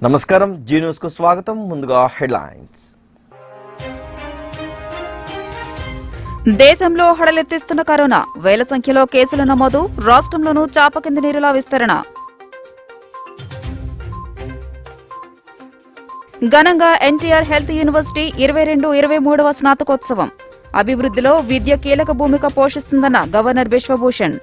నమస్కారం G news కు స్వాగతం ముందుగా హెడ్లైన్స్ దేశంలో హడలెత్తిస్తున్న కరోనా వేల సంఖ్యలో కేసుల నమోదు రాష్ట్రంలోనూ చాపకింద నీరులా విస్తరణ ఘనంగా ఎన్టీఆర్ హెల్త్ యూనివర్సిటీ 22-23వ స్నాతకోత్సవం అభివృద్ధిలో విద్య కీలక భూమిక పోషిస్తుందన్న గవర్నర్ బిశ్వభూషణ్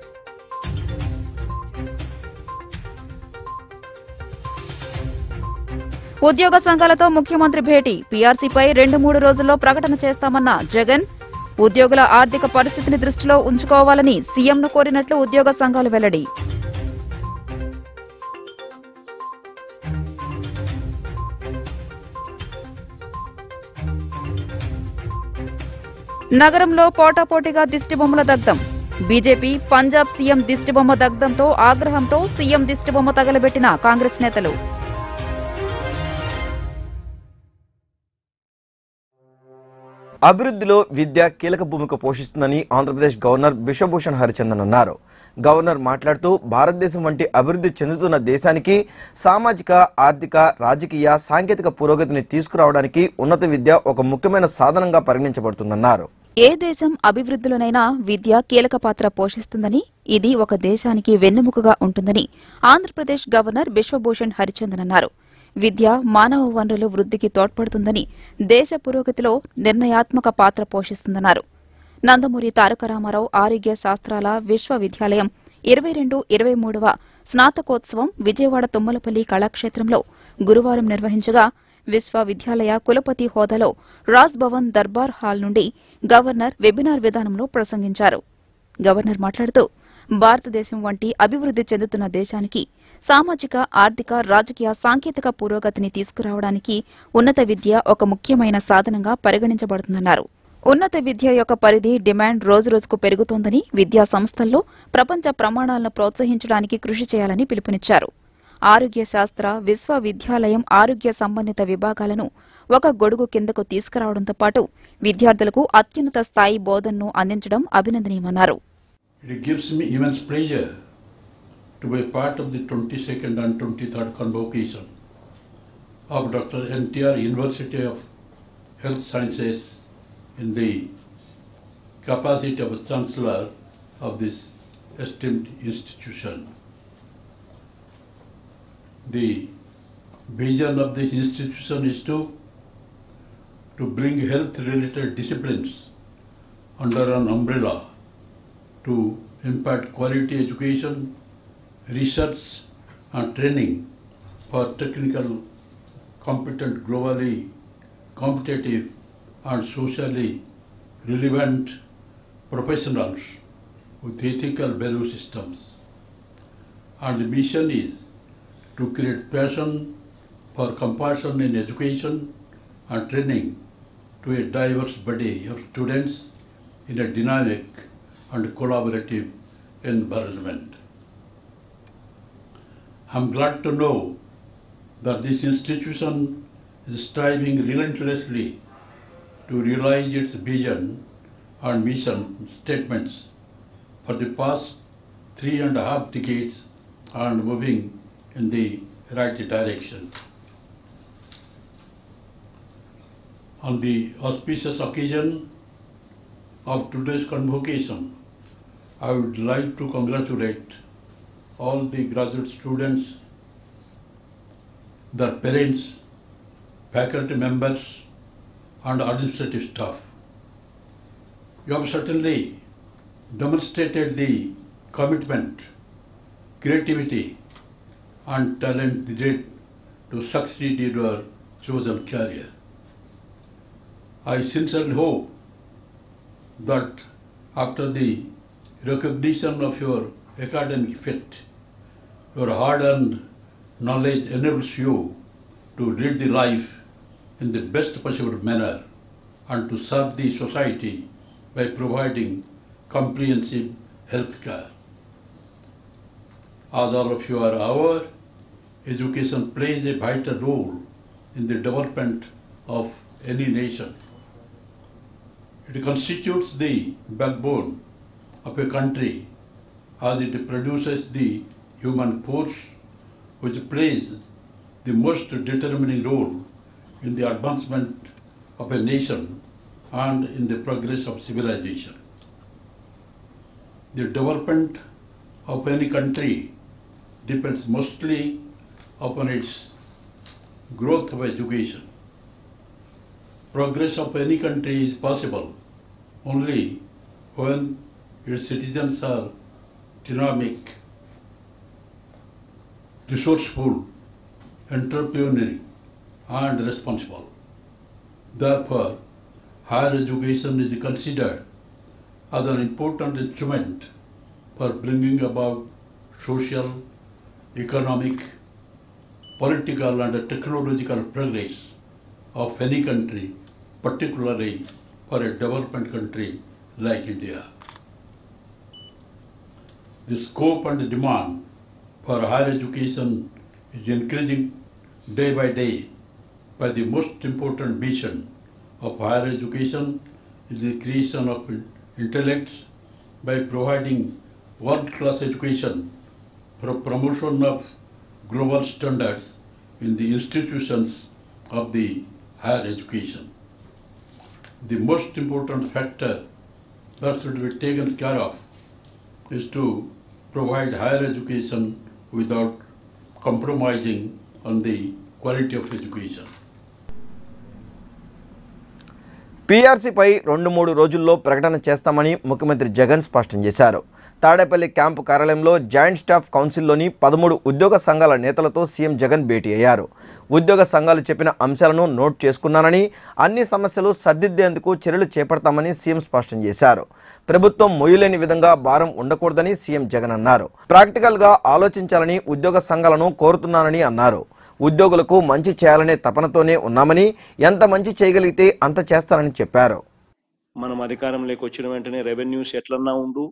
ఉద్యోగ సంఘాలతో ముఖ్యమంత్రి భేటీ పీఆర్సీపై 2-3 రోజుల్లో ప్రకటన చేస్తామన్న జగన్ ఉద్యోగుల ఆర్థిక పరిస్థితిని దృష్టిలో ఉంచుకోవాలని సీఎంను కోరినట్లు ఉద్యోగ సంఘాలు వెల్లడి నగరంలో పోటాపోటీగా దిష్టిబొమ్మల దగ్ధం బీజేపీ పంజాబ్ సీఎం దిష్టిబొమ్మ దగ్ధంతో ఆగ్రహంతో సీఎం దిష్టిబొమ్మ తగలబెట్టిన కాంగ్రెస్ నేతలు అభివృద్ధిలో విద్య కీలక భూమిక పోషిస్తుందని ఆంధ్రప్రదేశ్ గవర్నర్ బిశ్వభూషణ్ హరిచందన్ అన్నారు. గవర్నర్ మాట్లాడుతూ భారతదేశం వంటి అభివృద్ధి చెందుతున్న దేశానికి సామాజిక, ఆర్థిక, రాజకీయ, సాంకేతిక పురోగతిని తీసుకురావడానికి ఉన్నత విద్య ఒక ముఖ్యమైన సాధనంగా పరిగణించబడుతుందన్నారు. ఏ దేశం అభివృద్ధిలోనైనా విద్య కీలక పాత్ర పోషిస్తుందని, ఇది ఒక దేశానికి వెన్నెముకగా ఉంటుందని ఆంధ్రప్రదేశ్ గవర్నర్ బిశ్వభూషణ్ హరిచందన్ అన్నారు. విద్య మానవ వనరుల వృద్ధికి తోడ్పడుతుందని, దేశ పురోగతిలో నిర్ణయాత్మక పాత్ర పోషిస్తుందన్నారు. నందమూరి తారక రామారావు ఆరోగ్య శాస్త్రాల విశ్వవిద్యాలయం 22-23వ స్నాతకోత్సవం విజయవాడ తుమ్మలపల్లి కళాక్షేత్రంలో గురువారం నిర్వహించగా విశ్వవిద్యాలయ కులపతి హోదాలో రాజ్ భవన్ దర్బార్ హాల్ నుండి గవర్నర్ వెబినార్ విధానంలో ప్రసంగించారు. గవర్నర్ మాట్లాడుతూ భారతదేశం వంటి అభివృద్ధి చెందుతున్న దేశానికి సామాజిక, ఆర్థిక, రాజకీయ, సాంకేతిక పురోగతిని తీసుకురావడానికి ఉన్నత విద్య ఒక ముఖ్యమైన సాధనంగా పరిగణించబడుతుందన్నారు. ఉన్నత విద్య యొక్క పరిధి, డిమాండ్ రోజురోజుకు పెరుగుతోందని, విద్యా సంస్థల్లో ప్రపంచ ప్రమాణాలను ప్రోత్సహించడానికి కృషి చేయాలని పిలుపునిచ్చారు. ఆరోగ్య శాస్త్ర విశ్వవిద్యాలయం ఆరోగ్య సంబంధిత విభాగాలను ఒక గొడుగు కిందకు తీసుకురావడంతో పాటు విద్యార్థులకు అత్యున్నత స్థాయి బోధనను అందించడం అభినందనీయమన్నారు. It gives me immense pleasure to be part of the 22nd and 23rd convocation of Dr. NTR University of Health Sciences in the capacity of a Chancellor of this esteemed institution. The vision of this institution is to bring health-related disciplines under an umbrella to impart quality education, research and training for technical, competent, globally competitive and socially relevant professionals with ethical value systems. And the mission is to create passion for compassion in education and training to a diverse body of students in a dynamic and collaborative environment. I'm glad to know that this institution is striving relentlessly to realize its vision and mission statements for the past 3.5 decades and moving in the right direction. On the auspicious occasion of today's convocation, I would like to congratulate all the graduate students, their parents, faculty members and administrative staff. You have certainly demonstrated the commitment, creativity and talent needed to succeed in your chosen career. I sincerely hope that after the recognition of your academic fit, your hard-earned knowledge enables you to lead the life in the best possible manner and to serve the society by providing comprehensive health care. As all of you are aware, education plays a vital role in the development of any nation. It constitutes the backbone of a country as it produces the human force which plays the most determining role in the advancement of a nation and in the progress of civilization. The development of any country depends mostly upon its growth of education. Progress of any country is possible only when its citizens are dynamic, resourceful, entrepreneurial, and responsible. Therefore, higher education is considered as an important instrument for bringing about social, economic, political, and technological progress of any country, particularly for a development country like India. The scope and demand for higher education is increasing day by day, but the most important mission of higher education is the creation of intellects by providing world-class education for promotion of global standards in the institutions of the higher education. The most important factor that should be taken care of is to provide higher education without compromising on the quality of education. పీఆర్సీపై 2-3 రోజుల్లో ప్రకటన చేస్తామని ముఖ్యమంత్రి జగన్ స్పష్టం చేశారు. Tadepalli camp కార్యాలయంలో joint staff కౌన్సిల్లోని 13 ఉద్యోగ సంఘాల నేతలతో సీఎం జగన్ భేటీ అయ్యారు. ఉద్యోగ సంఘాలు చెప్పిన అంశాలను నోట్ చేసుకున్నానని, అన్ని సమస్యలు సర్దిద్దేందుకు చర్యలు చేపడతామని సీఎం స్పష్టం చేశారు. ప్రభుత్వం మొయ్యలేని విధంగా భారం ఉండకూడదని సీఎం జగన్ అన్నారు. ప్రాక్టికల్గా ఆలోచించాలని ఉద్యోగ సంఘాలను కోరుతున్నానని అన్నారు. ఉద్యోగులకు మంచి చేయాలనే తపనతోనే ఉన్నామని, ఎంత మంచి చేయగలిగితే అంత చేస్తానని చెప్పారు. మనం అధికారంలోకి వచ్చిన వెంటనే రెవెన్యూస్ ఎట్లన్నా ఉండు,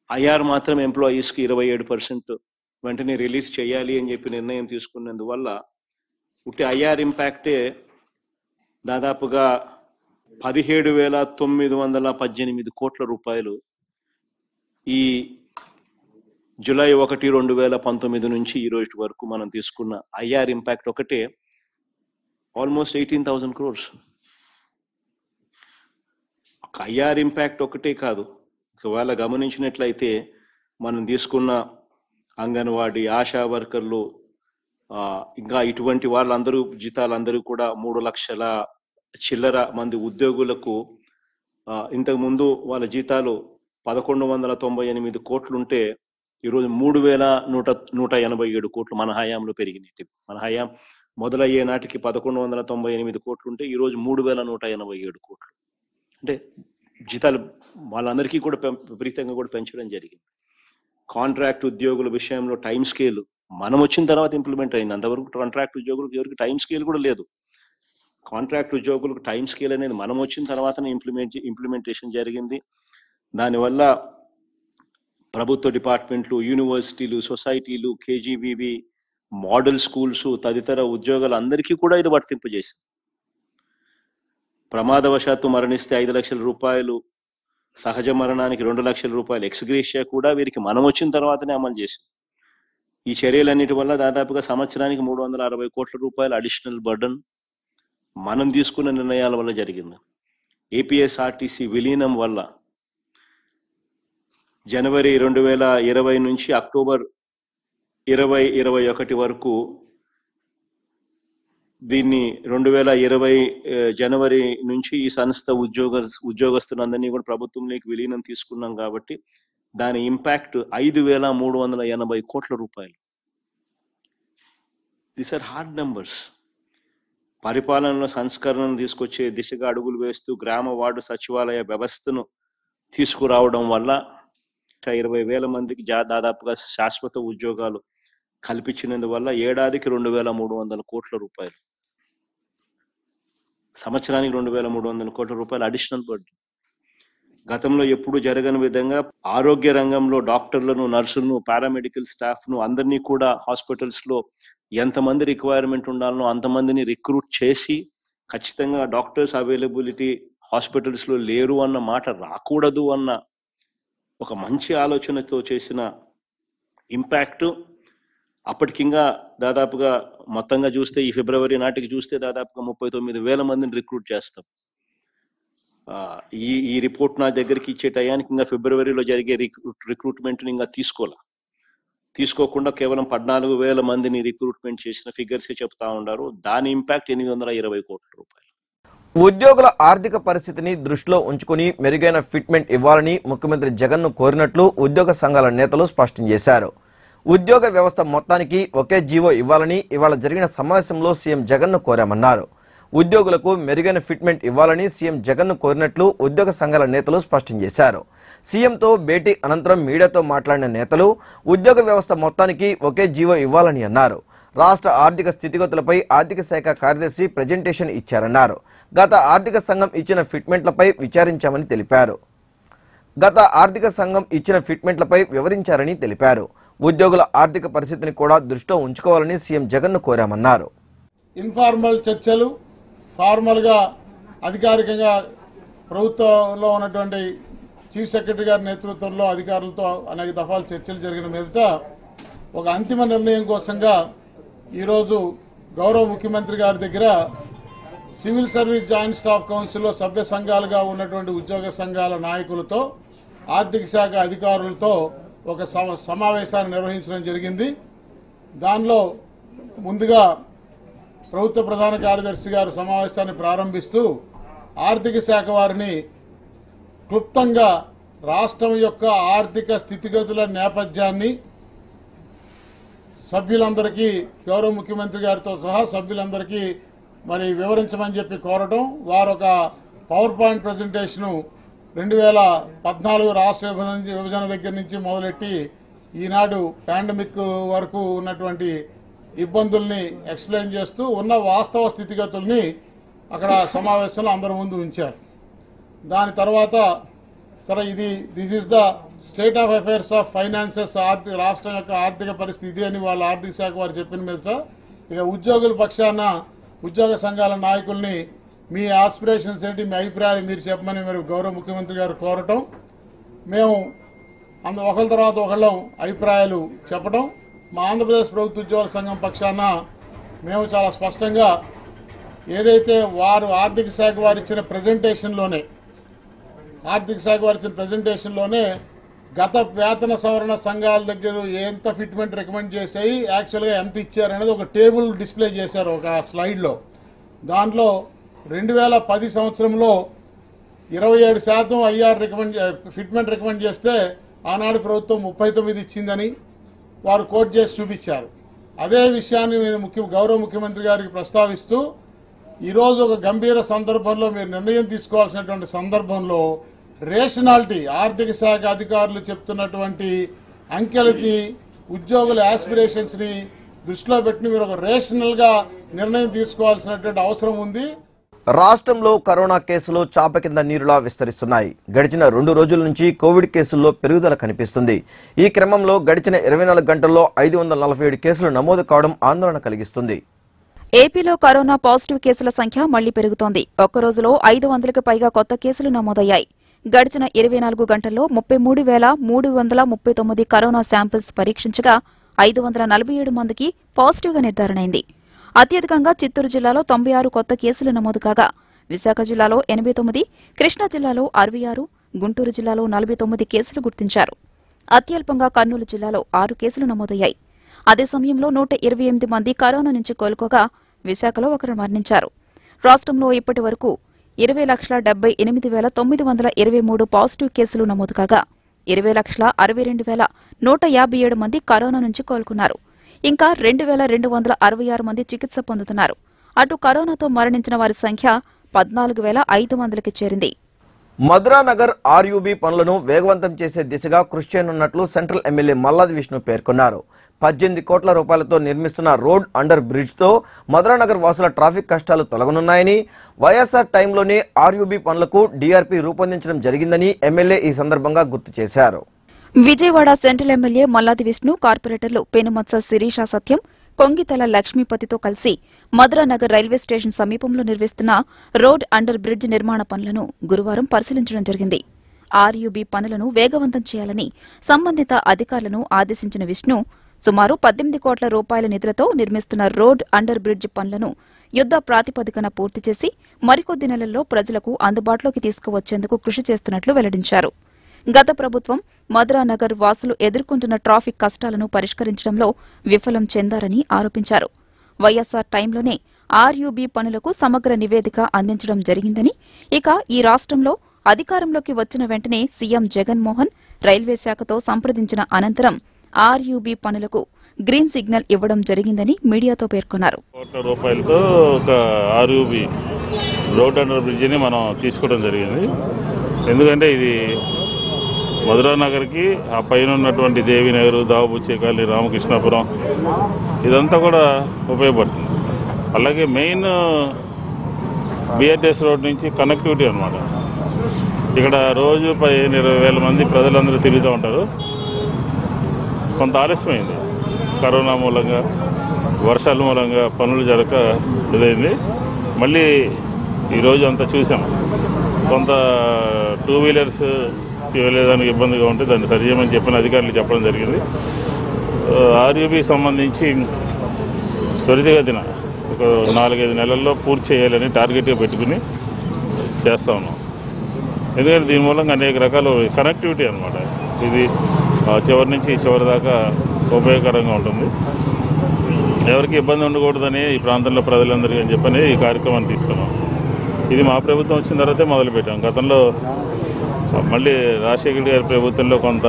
ఐఆర్ మాత్రం ఎంప్లాయీస్కి 27% వెంటనే రిలీజ్ చేయాలి అని చెప్పి నిర్ణయం తీసుకున్నందువల్ల ఉట్టి ఐఆర్ ఇంపాక్టే దాదాపుగా 17,918 కోట్ల రూపాయలు ఈ జూలై 1, 2019 నుంచి ఈ రోజు వరకు మనం తీసుకున్న ఐఆర్ ఇంపాక్ట్ ఒకటే ఆల్మోస్ట్ 18,000 crores. ఐఆర్ ఇంపాక్ట్ ఒకటే కాదు, ఒకవేళ గమనించినట్లయితే మనం తీసుకున్న అంగన్వాడీ, ఆశా వర్కర్లు, ఇంకా ఇటువంటి వాళ్ళందరూ జీతాలందరూ కూడా 3 లక్షల చిల్లర మంది ఉద్యోగులకు ఇంతకుముందు వాళ్ళ జీతాలు 1,198 కోట్లుంటే ఈరోజు 3,187 కోట్లు మన హయాంలో పెరిగినట్టు. మన హయాం మొదలయ్యే నాటికి 1,198 కోట్లుంటే ఈరోజు 3,187 కోట్లు. అంటే జీతాలు వాళ్ళందరికీ కూడా విపరీతంగా కూడా పెంచడం జరిగింది. కాంట్రాక్ట్ ఉద్యోగుల విషయంలో టైం స్కేల్ మనం వచ్చిన తర్వాత ఇంప్లిమెంట్ అయింది. అంతవరకు కాంట్రాక్ట్ ఉద్యోగులకు ఎవరికి టైం స్కేల్ కూడా లేదు. కాంట్రాక్ట్ ఉద్యోగులకు టైం స్కేల్ అనేది మనం వచ్చిన తర్వాతనే ఇంప్లిమెంటేషన్ జరిగింది. దానివల్ల ప్రభుత్వ డిపార్ట్మెంట్లు, యూనివర్సిటీలు, సొసైటీలు, కేజీబీవి, మోడల్ స్కూల్స్ తదితర ఉద్యోగాలు అందరికీ కూడా ఇది వర్తింపజేసింది. ప్రమాదవశాత్తు మరణిస్తే 5 లక్షల రూపాయలు, సహజ మరణానికి 2 లక్షల రూపాయలు ఎక్స్గ్రేషియా కూడా వీరికి మనం వచ్చిన తర్వాతనే అమలు చేసింది. ఈ చర్యలన్నిటి వల్ల దాదాపుగా సంవత్సరానికి 360 కోట్ల రూపాయల అడిషనల్ బర్డన్ మనం తీసుకున్న నిర్ణయాల వల్ల జరిగింది. ఏపీఎస్ఆర్టీసీ విలీనం వల్ల జనవరి 2020 నుంచి అక్టోబర్ 2021 వరకు దీన్ని 2020 జనవరి నుంచి ఈ సంస్థ ఉద్యోగస్తులందరినీ కూడా ప్రభుత్వంలోకి విలీనం తీసుకున్నాం కాబట్టి దాని ఇంపాక్ట్ 5,380 కోట్ల రూపాయలు. These are hard numbers. పరిపాలనలో సంస్కరణను తీసుకొచ్చే దిశగా అడుగులు వేస్తూ గ్రామ వార్డు సచివాలయ వ్యవస్థను తీసుకురావడం వల్ల 20,000 మందికి దాదాపుగా శాశ్వత ఉద్యోగాలు కల్పించినందువల్ల ఏడాదికి 2,300 కోట్ల రూపాయలు, సంవత్సరానికి 2,300 కోట్ల రూపాయలు అడిషనల్ బర్డెన్. గతంలో ఎప్పుడు జరగని విధంగా ఆరోగ్య రంగంలో డాక్టర్లను, నర్సులను, పారామెడికల్ స్టాఫ్ను అందరినీ కూడా హాస్పిటల్స్లో ఎంతమంది రిక్వైర్మెంట్ ఉండాలనో అంతమందిని రిక్రూట్ చేసి ఖచ్చితంగా డాక్టర్స్ అవైలబిలిటీ హాస్పిటల్స్లో లేరు అన్న మాట రాకూడదు అన్న ఒక మంచి ఆలోచనతో చేసిన ఇంపాక్ట్ అప్పటికింగా దాదాపుగా మొత్తంగా చూస్తే ఈ ఫిబ్రవరి నాటికి చూస్తే దాదాపుగా 39,000 మందిని రిక్రూట్ చేస్తాం. ఈ రిపోర్ట్ నా దగ్గరికి ఇచ్చే టయానికి ఇంకా ఫిబ్రవరిలో జరిగే రిక్రూట్మెంట్ని ఇంకా తీసుకోకుండా కేవలం 14,000 మందిని రిక్రూట్మెంట్ చేసిన ఫిగర్స్ చెప్తా ఉన్నారు. దాని ఇంపాక్ట్ 820 కోట్ల రూపాయలు. ఉద్యోగుల ఆర్థిక పరిస్థితిని దృష్టిలో ఉంచుకుని మెరుగైన ఫిట్మెంట్ ఇవ్వాలని ముఖ్యమంత్రి జగన్ను కోరినట్లు ఉద్యోగ సంఘాల నేతలు స్పష్టం చేశారు. ఉద్యోగ వ్యవస్థ మొత్తానికి ఒకే జీవో ఇవ్వాలని ఇవాళ జరిగిన సమావేశంలో సీఎం జగన్ను కోరామన్నారు. ఉద్యోగులకు మెరుగైన ఫిట్మెంట్ ఇవ్వాలని సీఎం జగన్ను కోరినట్లు ఉద్యోగ సంఘాల నేతలు స్పష్టం చేశారు. సీఎంతో భేటీ అనంతరం మీడియాతో మాట్లాడిన నేతలు ఉద్యోగ వ్యవస్థ మొత్తానికి ఒకే జీవో ఇవ్వాలని అన్నారు. రాష్ట్ర ఆర్థిక స్థితిగతులపై ఆర్థిక శాఖ కార్యదర్శి ప్రెజెంటేషన్ ఇచ్చారన్నారు. గత ఆర్థిక సంఘం ఇచ్చిన ఫిట్మెంట్లపై విచారించామని తెలిపారు. వివరించారని తెలిపారు. ఉద్యోగుల ఆర్థిక పరిస్థితిని కూడా దృష్టిలో ఉంచుకోవాలని సీఎం జగన్ను కోరామన్నారు. ఇన్ఫార్మల్ చర్చలు, ఫార్మల్గా అధికారికంగా ప్రభుత్వంలో ఉన్నటువంటి చీఫ్ సెక్రటరీ గారి నేతృత్వంలో అధికారులతో అనేక దఫాలు చర్చలు జరిగిన మీదట ఒక అంతిమ నిర్ణయం కోసంగా ఈరోజు గౌరవ ముఖ్యమంత్రి గారి దగ్గర సివిల్ సర్వీస్ జాయింట్ స్టాఫ్ కౌన్సిల్లో సభ్య సంఘాలుగా ఉన్నటువంటి ఉద్యోగ సంఘాల నాయకులతో, ఆర్థిక శాఖ అధికారులతో ఒక సమావేశాన్ని నిర్వహించడం జరిగింది. దానిలో ముందుగా ప్రభుత్వ ప్రధాన కార్యదర్శి గారు సమావేశాన్ని ప్రారంభిస్తూ ఆర్థిక శాఖ వారిని క్లుప్తంగా రాష్ట్రం యొక్క ఆర్థిక స్థితిగతుల నేపథ్యాన్ని సభ్యులందరికీ, గౌరవ ముఖ్యమంత్రి గారితో సహా సభ్యులందరికీ మరి వివరించమని చెప్పి కోరటం. వారు ఒక పవర్ పాయింట్ ప్రజెంటేషను 2014 రాష్ట్ర విభజన దగ్గర నుంచి మొదలెట్టి ఈనాడు పాండమిక్ వరకు ఉన్నటువంటి ఇబ్బందుల్ని ఎక్స్ప్లెయిన్ చేస్తూ ఉన్న వాస్తవ స్థితిగతుల్ని అక్కడ సమావేశంలో అందరి ముందు ఉంచారు. దాని తర్వాత సరే this is the state of affairs of finances, రాష్ట్రం యొక్క ఆర్థిక పరిస్థితి అని వాళ్ళ ఆర్థిక శాఖ వారు చెప్పిన మీద ఇక ఉద్యోగుల పక్షాన ఉద్యోగ సంఘాల నాయకుల్ని మీ ఆస్పిరేషన్స్ ఏంటి, మీ అభిప్రాయాలు మీరు చెప్పమని మరి గౌరవ ముఖ్యమంత్రి గారు కోరటం, మేము ఒకళ్ళ తర్వాత ఒకళ్ళం అభిప్రాయాలు చెప్పడం. మా ఆంధ్రప్రదేశ్ ప్రభుత్వ ఉద్యోగుల సంఘం పక్షాన మేము చాలా స్పష్టంగా ఏదైతే వారు ఆర్థిక శాఖ వారు ఇచ్చిన ప్రెజెంటేషన్లోనే గత వేతన సవరణ సంఘాల దగ్గర ఎంత ఫిట్మెంట్ రికమెండ్ చేసాయి, యాక్చువల్గా ఎంత ఇచ్చారనేది ఒక టేబుల్ డిస్ప్లే చేశారు ఒక స్లైడ్లో. దాంట్లో 2010 సంవత్సరంలో 27% ఐఆర్ ఫిట్మెంట్ రికమెండ్ చేస్తే ఆనాడు ప్రభుత్వం 39 ఇచ్చిందని వారు కోట్ చేసి చూపించారు. అదే విషయాన్ని నేను గౌరవ ముఖ్యమంత్రి గారికి ప్రస్తావిస్తూ ఈరోజు ఒక గంభీర సందర్భంలో మీరు నిర్ణయం తీసుకోవాల్సినటువంటి సందర్భంలో రేషనాలిటీ, ఆర్థిక శాఖ అధికారులు చెప్తున్నటువంటి అంకెలకి ఉద్యోగుల ఆస్పిరేషన్స్ని దృష్టిలో పెట్టి మీరు ఒక రేషనల్గా నిర్ణయం తీసుకోవాల్సినటువంటి అవసరం ఉంది. రాష్ట్రంలో కరోనా కేసులు చాప కింద నీరులా విస్తరిస్తున్నాయి. గడిచిన 2 రోజుల నుంచి కోవిడ్ కేసుల్లో పెరుగుదల కనిపిస్తుంది. ఈ క్రమంలో గడిచిన 24 గంటల్లో 547 కేసులు నమోదు కావడం ఆందోళన కలిగిస్తుంది. ఏపీలో కరోనా పాజిటివ్ కేసుల సంఖ్య మళ్లీ పెరుగుతోంది. ఒక్క రోజులో 500కి పైగా కొత్త కేసులు నమోదయ్యాయి. గడిచిన 24 గంటల్లో 33,339 కరోనా శాంపిల్స్ పరీక్షించగా 547 మందికి పాజిటివ్గా నిర్ధారణైంది. అత్యధికంగా చిత్తూరు జిల్లాలో 96 కొత్త కేసులు నమోదు కాగా విశాఖ జిల్లాలో 89, కృష్ణా జిల్లాలో 66, గుంటూరు జిల్లాలో 49 కేసులు గుర్తించారు. అత్యల్పంగా కర్నూలు జిల్లాలో 6 కేసులు నమోదయ్యాయి. అదే సమయంలో 128 మంది కరోనా నుంచి కోలుకోగా విశాఖలో ఒకరు మరణించారు. రాష్ట్రంలో ఇప్పటి వరకు 20,78,923 పాజిటివ్ కేసులు నమోదు కాగా 20,62,157 మంది కరోనా నుంచి కోలుకున్నారు. ఇంకా 2,266 మంది చికిత్స పొందుతున్నారు. అటు కరోనాతో మరణించిన వారి సంఖ్య 14,500కి చేరింది. మధురానగర్ ఆర్యూబీ పనులను వేగవంతం చేసే దిశగా కృషి చేయనున్నట్లు సెంట్రల్ ఎమ్మెల్యే మల్లాది విష్ణు పేర్కొన్నారు. 18 కోట్ల రూపాయలతో నిర్మిస్తున్న రోడ్ అండర్ బ్రిడ్జ్తో మధురానగర్ వాసుల ట్రాఫిక్ కష్టాలు తొలగనున్నాయని, వైఎస్ఆర్ టైంలోనే ఆర్యూబీ పనులకు డీఆర్పీ రూపొందించడం జరిగిందని ఎమ్మెల్యే ఈ సందర్భంగా గుర్తు చేశారు. విజయవాడ సెంట్రల్ ఎమ్మెల్యే మల్లాది విష్ణు కార్పొరేటర్లు పెనుమత్స శిరీష సత్యం, కొంగితల లక్ష్మీపతితో కలిసి మధురానగర్ రైల్వే స్టేషన్ సమీపంలో నిర్మిస్తున్న రోడ్ అండర్ బ్రిడ్జ్ నిర్మాణ పనులను గురువారం పరిశీలించడం జరిగింది. ఆర్యూబీ పనులను వేగవంతం చేయాలని సంబంధిత అధికారులను ఆదేశించిన విష్ణు సుమారు 18 కోట్ల రూపాయల నిధులతో నిర్మిస్తున్న రోడ్ అండర్ బ్రిడ్జ్ పనులను యుద్ధ ప్రాతిపదికన పూర్తి చేసి మరికొద్ది నెలల్లో ప్రజలకు అందుబాటులోకి తీసుకువచ్చేందుకు కృషి చేస్తున్నట్లు వెల్లడించారు. గత ప్రభుత్వం మధురానగర్ వాసులు ఎదుర్కొంటున్న ట్రాఫిక్ కష్టాలను పరిష్కరించడంలో విఫలం చెందారని ఆరోపించారు. వైఎస్సార్ టైంలోనే ఆర్యూబీ పనులకు సమగ్ర నివేదిక అందించడం జరిగిందని, ఇక ఈ రాష్ట్రంలో అధికారంలోకి వచ్చిన వెంటనే సీఎం జగన్మోహన్ రైల్వే శాఖతో సంప్రదించిన అనంతరం ఆర్యూబీ పనులకు గ్రీన్ సిగ్నల్ ఇవ్వడం జరిగిందని మీడియాతో పేర్కొన్నారు. కోట్ల రూపాయలతో ఒక ఆర్యూబీ రోడ్ అండర్ బ్రిడ్జిని మనం తీసుకోవడం జరిగింది. ఎందుకంటే ఇది మధురానగర్కి ఆ పైన ఉన్నటువంటి దేవీనగర్, దావబుచ్చేకాలి, రామకృష్ణాపురం ఇదంతా కూడా ఉపయోగపడుతుంది. అలాగే మెయిన్ బిఆర్టీఎస్ రోడ్ నుంచి కనెక్టివిటీ అన్నమాట. ఇక్కడ రోజు 15-20 మంది ప్రజలందరూ తిరుగుతూ ఉంటారు. కొంత ఆలస్యమైంది, కరోనా మూలంగా, వర్షాల మూలంగా పనులు జరగక ఇదైంది. మళ్ళీ ఈరోజు అంతా చూసాం. కొంత 2 వీలర్స్ వెళ్ళేదానికి ఇబ్బందిగా ఉంటే దాన్ని సరి చేయమని చెప్పిన అధికారులు చెప్పడం జరిగింది. ఆర్యూబీ సంబంధించి త్వరితగతిన ఒక 4-5 నెలల్లో పూర్తి చేయాలని టార్గెట్గా పెట్టుకుని చేస్తా ఉన్నాం. ఎందుకంటే దీని మూలంగా అనేక రకాల కనెక్టివిటీ అన్నమాట. ఇది చివరి నుంచి చివరి దాకా ఉపయోగకరంగా ఉంటుంది. ఎవరికి ఇబ్బంది ఉండకూడదని ఈ ప్రాంతంలో ప్రజలందరికీ అని చెప్పని ఈ కార్యక్రమాన్ని తీసుకున్నాం. ఇది మా ప్రభుత్వం వచ్చిన తర్వాతే మొదలుపెట్టాం. గతంలో మళ్ళీ రాజశేఖర్ గారి ప్రభుత్వంలో కొంత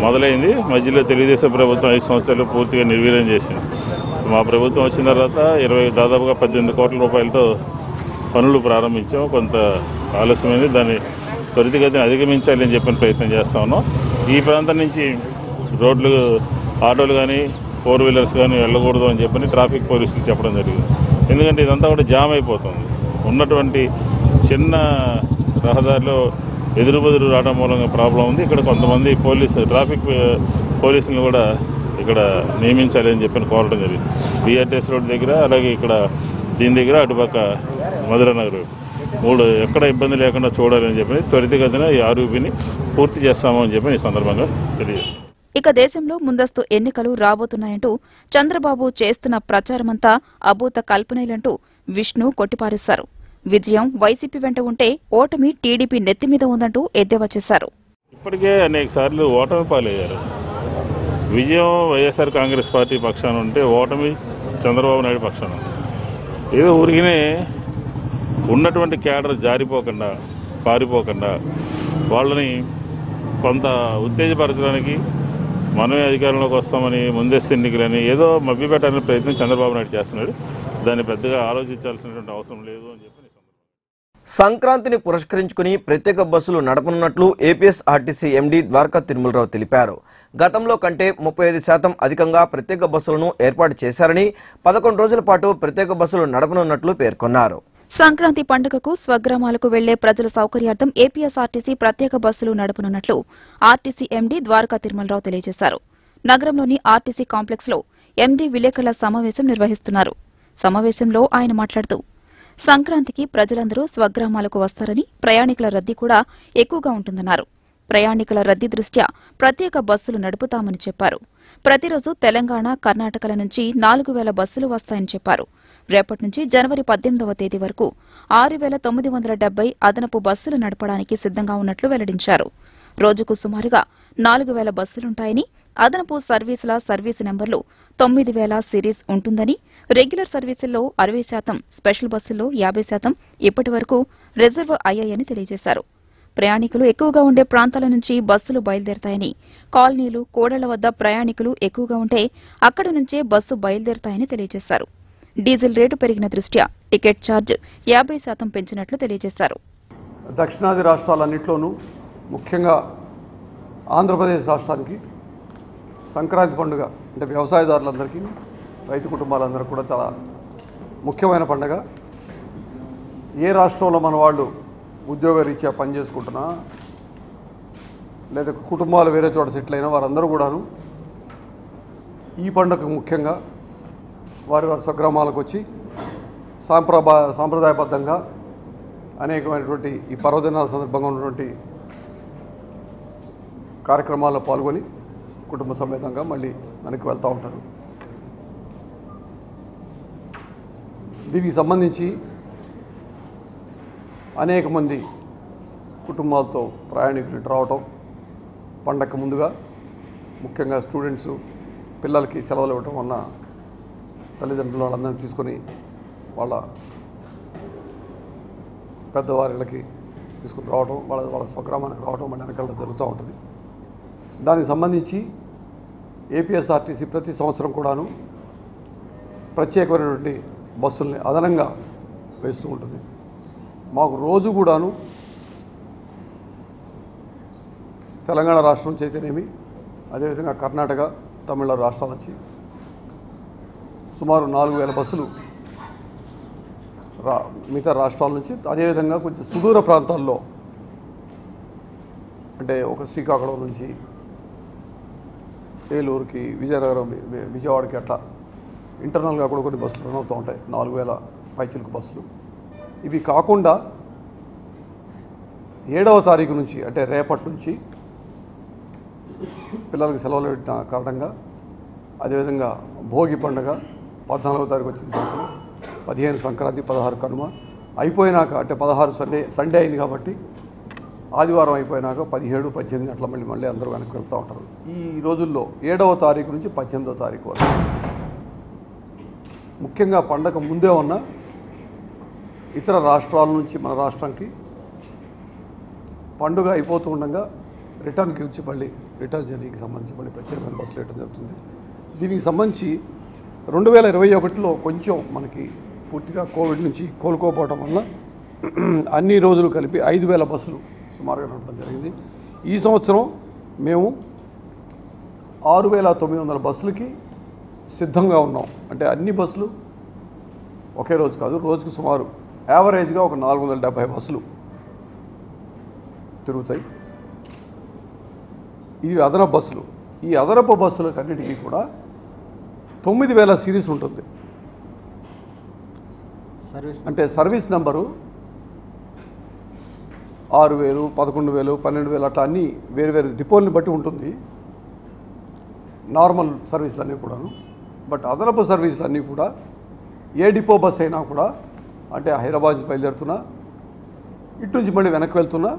మొదలైంది. మధ్యలో తెలుగుదేశం ప్రభుత్వం 5 సంవత్సరాలు పూర్తిగా నిర్వీర్యం చేసింది. మా ప్రభుత్వం వచ్చిన తర్వాత దాదాపుగా 18 కోట్ల రూపాయలతో పనులు ప్రారంభించాం. కొంత ఆలస్యమైంది. దాన్ని త్వరితగతిని అధిగమించాలి అని చెప్పిన ప్రయత్నం చేస్తా ఉన్నాం. ఈ ప్రాంతం నుంచి రోడ్లు, ఆటోలు కానీ 4 వీలర్స్ కానీ వెళ్ళకూడదు అని చెప్పని ట్రాఫిక్ పోలీసులు చెప్పడం జరిగింది. ఎందుకంటే ఇదంతా కూడా జామ్ అయిపోతుంది. ఉన్నటువంటి చిన్న రహదారిలో ఎదురుబెదురు రావడం మూలంగా ప్రాబ్లం ఉంది. ఇక్కడ కొంతమంది ట్రాఫిక్ పోలీసులను కూడా ఇక్కడ నియమించాలి అని చెప్పని కోరడం జరిగింది. బిఆర్టీఎస్ రోడ్ దగ్గర, అలాగే ఇక్కడ దీని దగ్గర, అటుపక్క మధురానగర్ 3 ఎక్కడ ఇబ్బంది లేకుండా చూడాలని చెప్పి త్వరితగతిన ఈ ఆర్యూబీని పూర్తి చేస్తామని చెప్పి ఈ సందర్భంగా తెలియజేస్తాం. ఇక దేశంలో ముందస్తు ఎన్నికలు రాబోతున్నాయంటూ చంద్రబాబు చేస్తున్న ప్రచారమంతా అభూత కల్పనలంటూ విష్ణు కొట్టిపారేశారు. విజయం వైసీపీ వెంట ఉంటే ఓటమి టీడీపీ నెత్తిమీద ఉందంటూ ఎద్దేవా చేశారు. ఇప్పటికే అనేక సార్లు ఓటమి పాలయ్యారు. విజయం వైఎస్ఆర్ కాంగ్రెస్ పార్టీ పక్షాన ఉంటే ఓటమి చంద్రబాబు నాయుడు పక్షాన. ఏదో ఊరికినే ఉన్నటువంటి క్యాడర్ జారిపోకుండా, పారిపోకుండా వాళ్ళని కొంత ఉత్తేజపరచడానికి మనమే అధికారంలోకి వస్తామని, ముందస్తు ఎన్నికలని ఏదో మభ్యపెట్టాలనే ప్రయత్నం చంద్రబాబు నాయుడు చేస్తున్నాడు. దాన్ని పెద్దగా ఆలోచించాల్సినటువంటి అవసరం లేదు అని చెప్పి సంక్రాంతిని పురస్కరించుకుని ప్రత్యేక బస్సులు నడపనున్నట్లు ఏపీఎస్ఆర్టీసీ ఎండీ ద్వారకా తిరుమలరావు తెలిపారు. గతంలో కంటే 35% అధికంగా ప్రత్యేక బస్సులను ఏర్పాటు చేశారని, 11 రోజుల పాటు ప్రత్యేక బస్సులు నడపనున్నట్లు పేర్కొన్నారు. సంక్రాంతి పండుగకు స్వగ్రామాలకు వెళ్లే ప్రజల సౌకర్యార్థం ఏపీఎస్ఆర్టీసీ ప్రత్యేక బస్సులు నడపనున్నట్లు ఆర్టీసీ ఎండీ ద్వారకా తిరుమలరావు తెలియజేశారు. నగరంలోని ఆర్టీసీ కాంప్లెక్స్ లో ఎండీ విలేకరుల సమావేశం నిర్వహిస్తున్నారు. సమావేశంలో ఆయన మాట్లాడుతూ సంక్రాంతికి ప్రజలందరూ స్వగ్రామాలకు వస్తారని, ప్రయాణికుల రద్దీ కూడా ఎక్కువగా ఉంటుందన్నారు. ప్రయాణికుల రద్దీ దృష్ట్యా ప్రత్యేక బస్సులు నడుపుతామని చెప్పారు. ప్రతిరోజు తెలంగాణ, కర్ణాటకల నుంచి 4000 బస్సులు వస్తాయని చెప్పారు. రేపటి నుంచి జనవరి 18వ తేదీ వరకు 6970 అదనపు బస్సులు నడపడానికి సిద్ధంగా ఉన్నట్లు వెల్లడించారు. రోజుకు సుమారుగా 4000 బస్సులుంటాయని, అదనపు సర్వీసుల సర్వీసు నెంబర్లు 9000 సిరీస్ ఉంటుందని, రెగ్యులర్ సర్వీసుల్లో 60%, స్పెషల్ బస్సుల్లో 50% ఇప్పటి వరకు రిజర్వ్ అయ్యాయని తెలియజేశారు. ప్రయాణికులు ఎక్కువగా ఉండే ప్రాంతాల నుంచి బస్సులు బయలుదేరతాయని, కాలనీలు, కూడళ్ల వద్ద ప్రయాణికులు ఎక్కువగా ఉంటే అక్కడి నుంచే బస్సు బయలుదేరతాయని తెలియజేశారు. డీజిల్ రేటు పెరిగిన దృష్ట్యా టికెట్ ఛార్జ్ 50% పెంచినట్లు తెలియజేశారు. దక్షిణాది రాష్ట్రాలన్నింటిలోనూ ముఖ్యంగా ఆంధ్రప్రదేశ్ రాష్ట్రానికి సంక్రాంతి పండుగ అంటే వ్యవసాయదారులందరికీ, రైతు కుటుంబాలందరికీ కూడా చాలా ముఖ్యమైన పండుగ. ఏ రాష్ట్రంలో మన వాళ్ళు ఉద్యోగ రీత్యా పనిచేసుకుంటున్నా లేదా కుటుంబాలు వేరే చోట సెటిల్ అయినా వారందరూ కూడాను ఈ పండుగకు ముఖ్యంగా వారి స్వగ్రామాలకు వచ్చి సాంప్రదాయబద్ధంగా అనేకమైనటువంటి ఈ పర్వదినాల సందర్భంగా ఉన్నటువంటి కార్యక్రమాల్లో పాల్గొని కుటుంబ సమేతంగా మళ్ళీ వెనక్కి వెళ్తూ ఉంటారు. దీనికి సంబంధించి అనేక మంది కుటుంబాలతో ప్రయాణికులు రావటం, పండగకు ముందుగా ముఖ్యంగా స్టూడెంట్స్ పిల్లలకి సెలవులు ఇవ్వటం వలన తల్లిదండ్రులు వాళ్ళందరినీ తీసుకొని వాళ్ళ పెద్దవారికి తీసుకుని రావడం, వాళ్ళ స్వగ్రామానికి రావడం మళ్ళీ వెనకాల జరుగుతూ ఉంటుంది. దానికి సంబంధించి ఏపీఎస్ఆర్టీసీ ప్రతి సంవత్సరం కూడాను ప్రత్యేకమైనటువంటి బస్సుల్ని అదనంగా వేస్తూ ఉంటుంది. మాకు రోజు కూడాను తెలంగాణ రాష్ట్రం నుంచి అయితేనేమి, అదేవిధంగా కర్ణాటక, తమిళనాడు రాష్ట్రాల నుంచి సుమారు 4000 బస్సులు మిగతా రాష్ట్రాల నుంచి, అదేవిధంగా కొంచెం సుదూర ప్రాంతాల్లో అంటే ఒక శ్రీకాకుళం నుంచి ఏలూరుకి, విజయనగరం, విజయవాడకి అట్లా ఇంటర్నల్గా కూడా కొన్ని బస్సులు రన్ అవుతూ ఉంటాయి. 4000 పైచిలుకు బస్సులు. ఇవి కాకుండా 7వ తారీఖు నుంచి అంటే రేపటి నుంచి పిల్లలకి సెలవులు పెట్టిన కారణంగా, అదేవిధంగా భోగి పండుగ 14వ తారీఖు వచ్చిన సంవత్సరం, 15 సంక్రాంతి, 16 కనుమ అయిపోయినాక అంటే 16 సండే అయింది కాబట్టి ఆదివారం అయిపోయినాక 17, 18 అట్లా మళ్ళీ అందరూ వెనక్కి వెళ్తూ ఉంటారు. ఈ రోజుల్లో 7వ తారీఖు నుంచి 18వ తారీఖు వరకు ముఖ్యంగా పండగ ముందే ఉన్న ఇతర రాష్ట్రాల నుంచి మన రాష్ట్రానికి పండుగ అయిపోతూ ఉండగా రిటర్న్కి వచ్చి మళ్ళీ రిటర్న్ జర్నీకి సంబంధించి మళ్ళీ ప్రత్యేకమైన బస్సులు వేయడం జరుగుతుంది. దీనికి సంబంధించి 2021లో కొంచెం మనకి పూర్తిగా కోవిడ్ నుంచి కోలుకోపోవడం వల్ల అన్ని రోజులు కలిపి 5000 బస్సులు సుమారుగా నడపడం జరిగింది. ఈ సంవత్సరం మేము 6900 బస్సులకి సిద్ధంగా ఉన్నాం. అంటే అన్ని బస్సులు ఒకే రోజు కాదు, రోజుకు సుమారు యావరేజ్గా ఒక 470 బస్సులు తిరుగుతాయి. ఇవి అదనపు బస్సులు. ఈ అదనపు బస్సులకు అన్నిటికీ కూడా 9000 సిరీస్ ఉంటుంది. అంటే సర్వీస్ నెంబరు 6000, 11,000, 12,000 అట్లా అన్నీ వేరు డిపోల్ని బట్టి ఉంటుంది. నార్మల్ సర్వీసులు అన్నీ కూడాను. బట్ అదనపు సర్వీసులు అన్నీ కూడా ఏ డిపో బస్ అయినా కూడా, అంటే హైదరాబాద్ బయలుదేరుతున్నా, ఇటు నుంచి మళ్ళీ వెనక్కి వెళ్తున్నా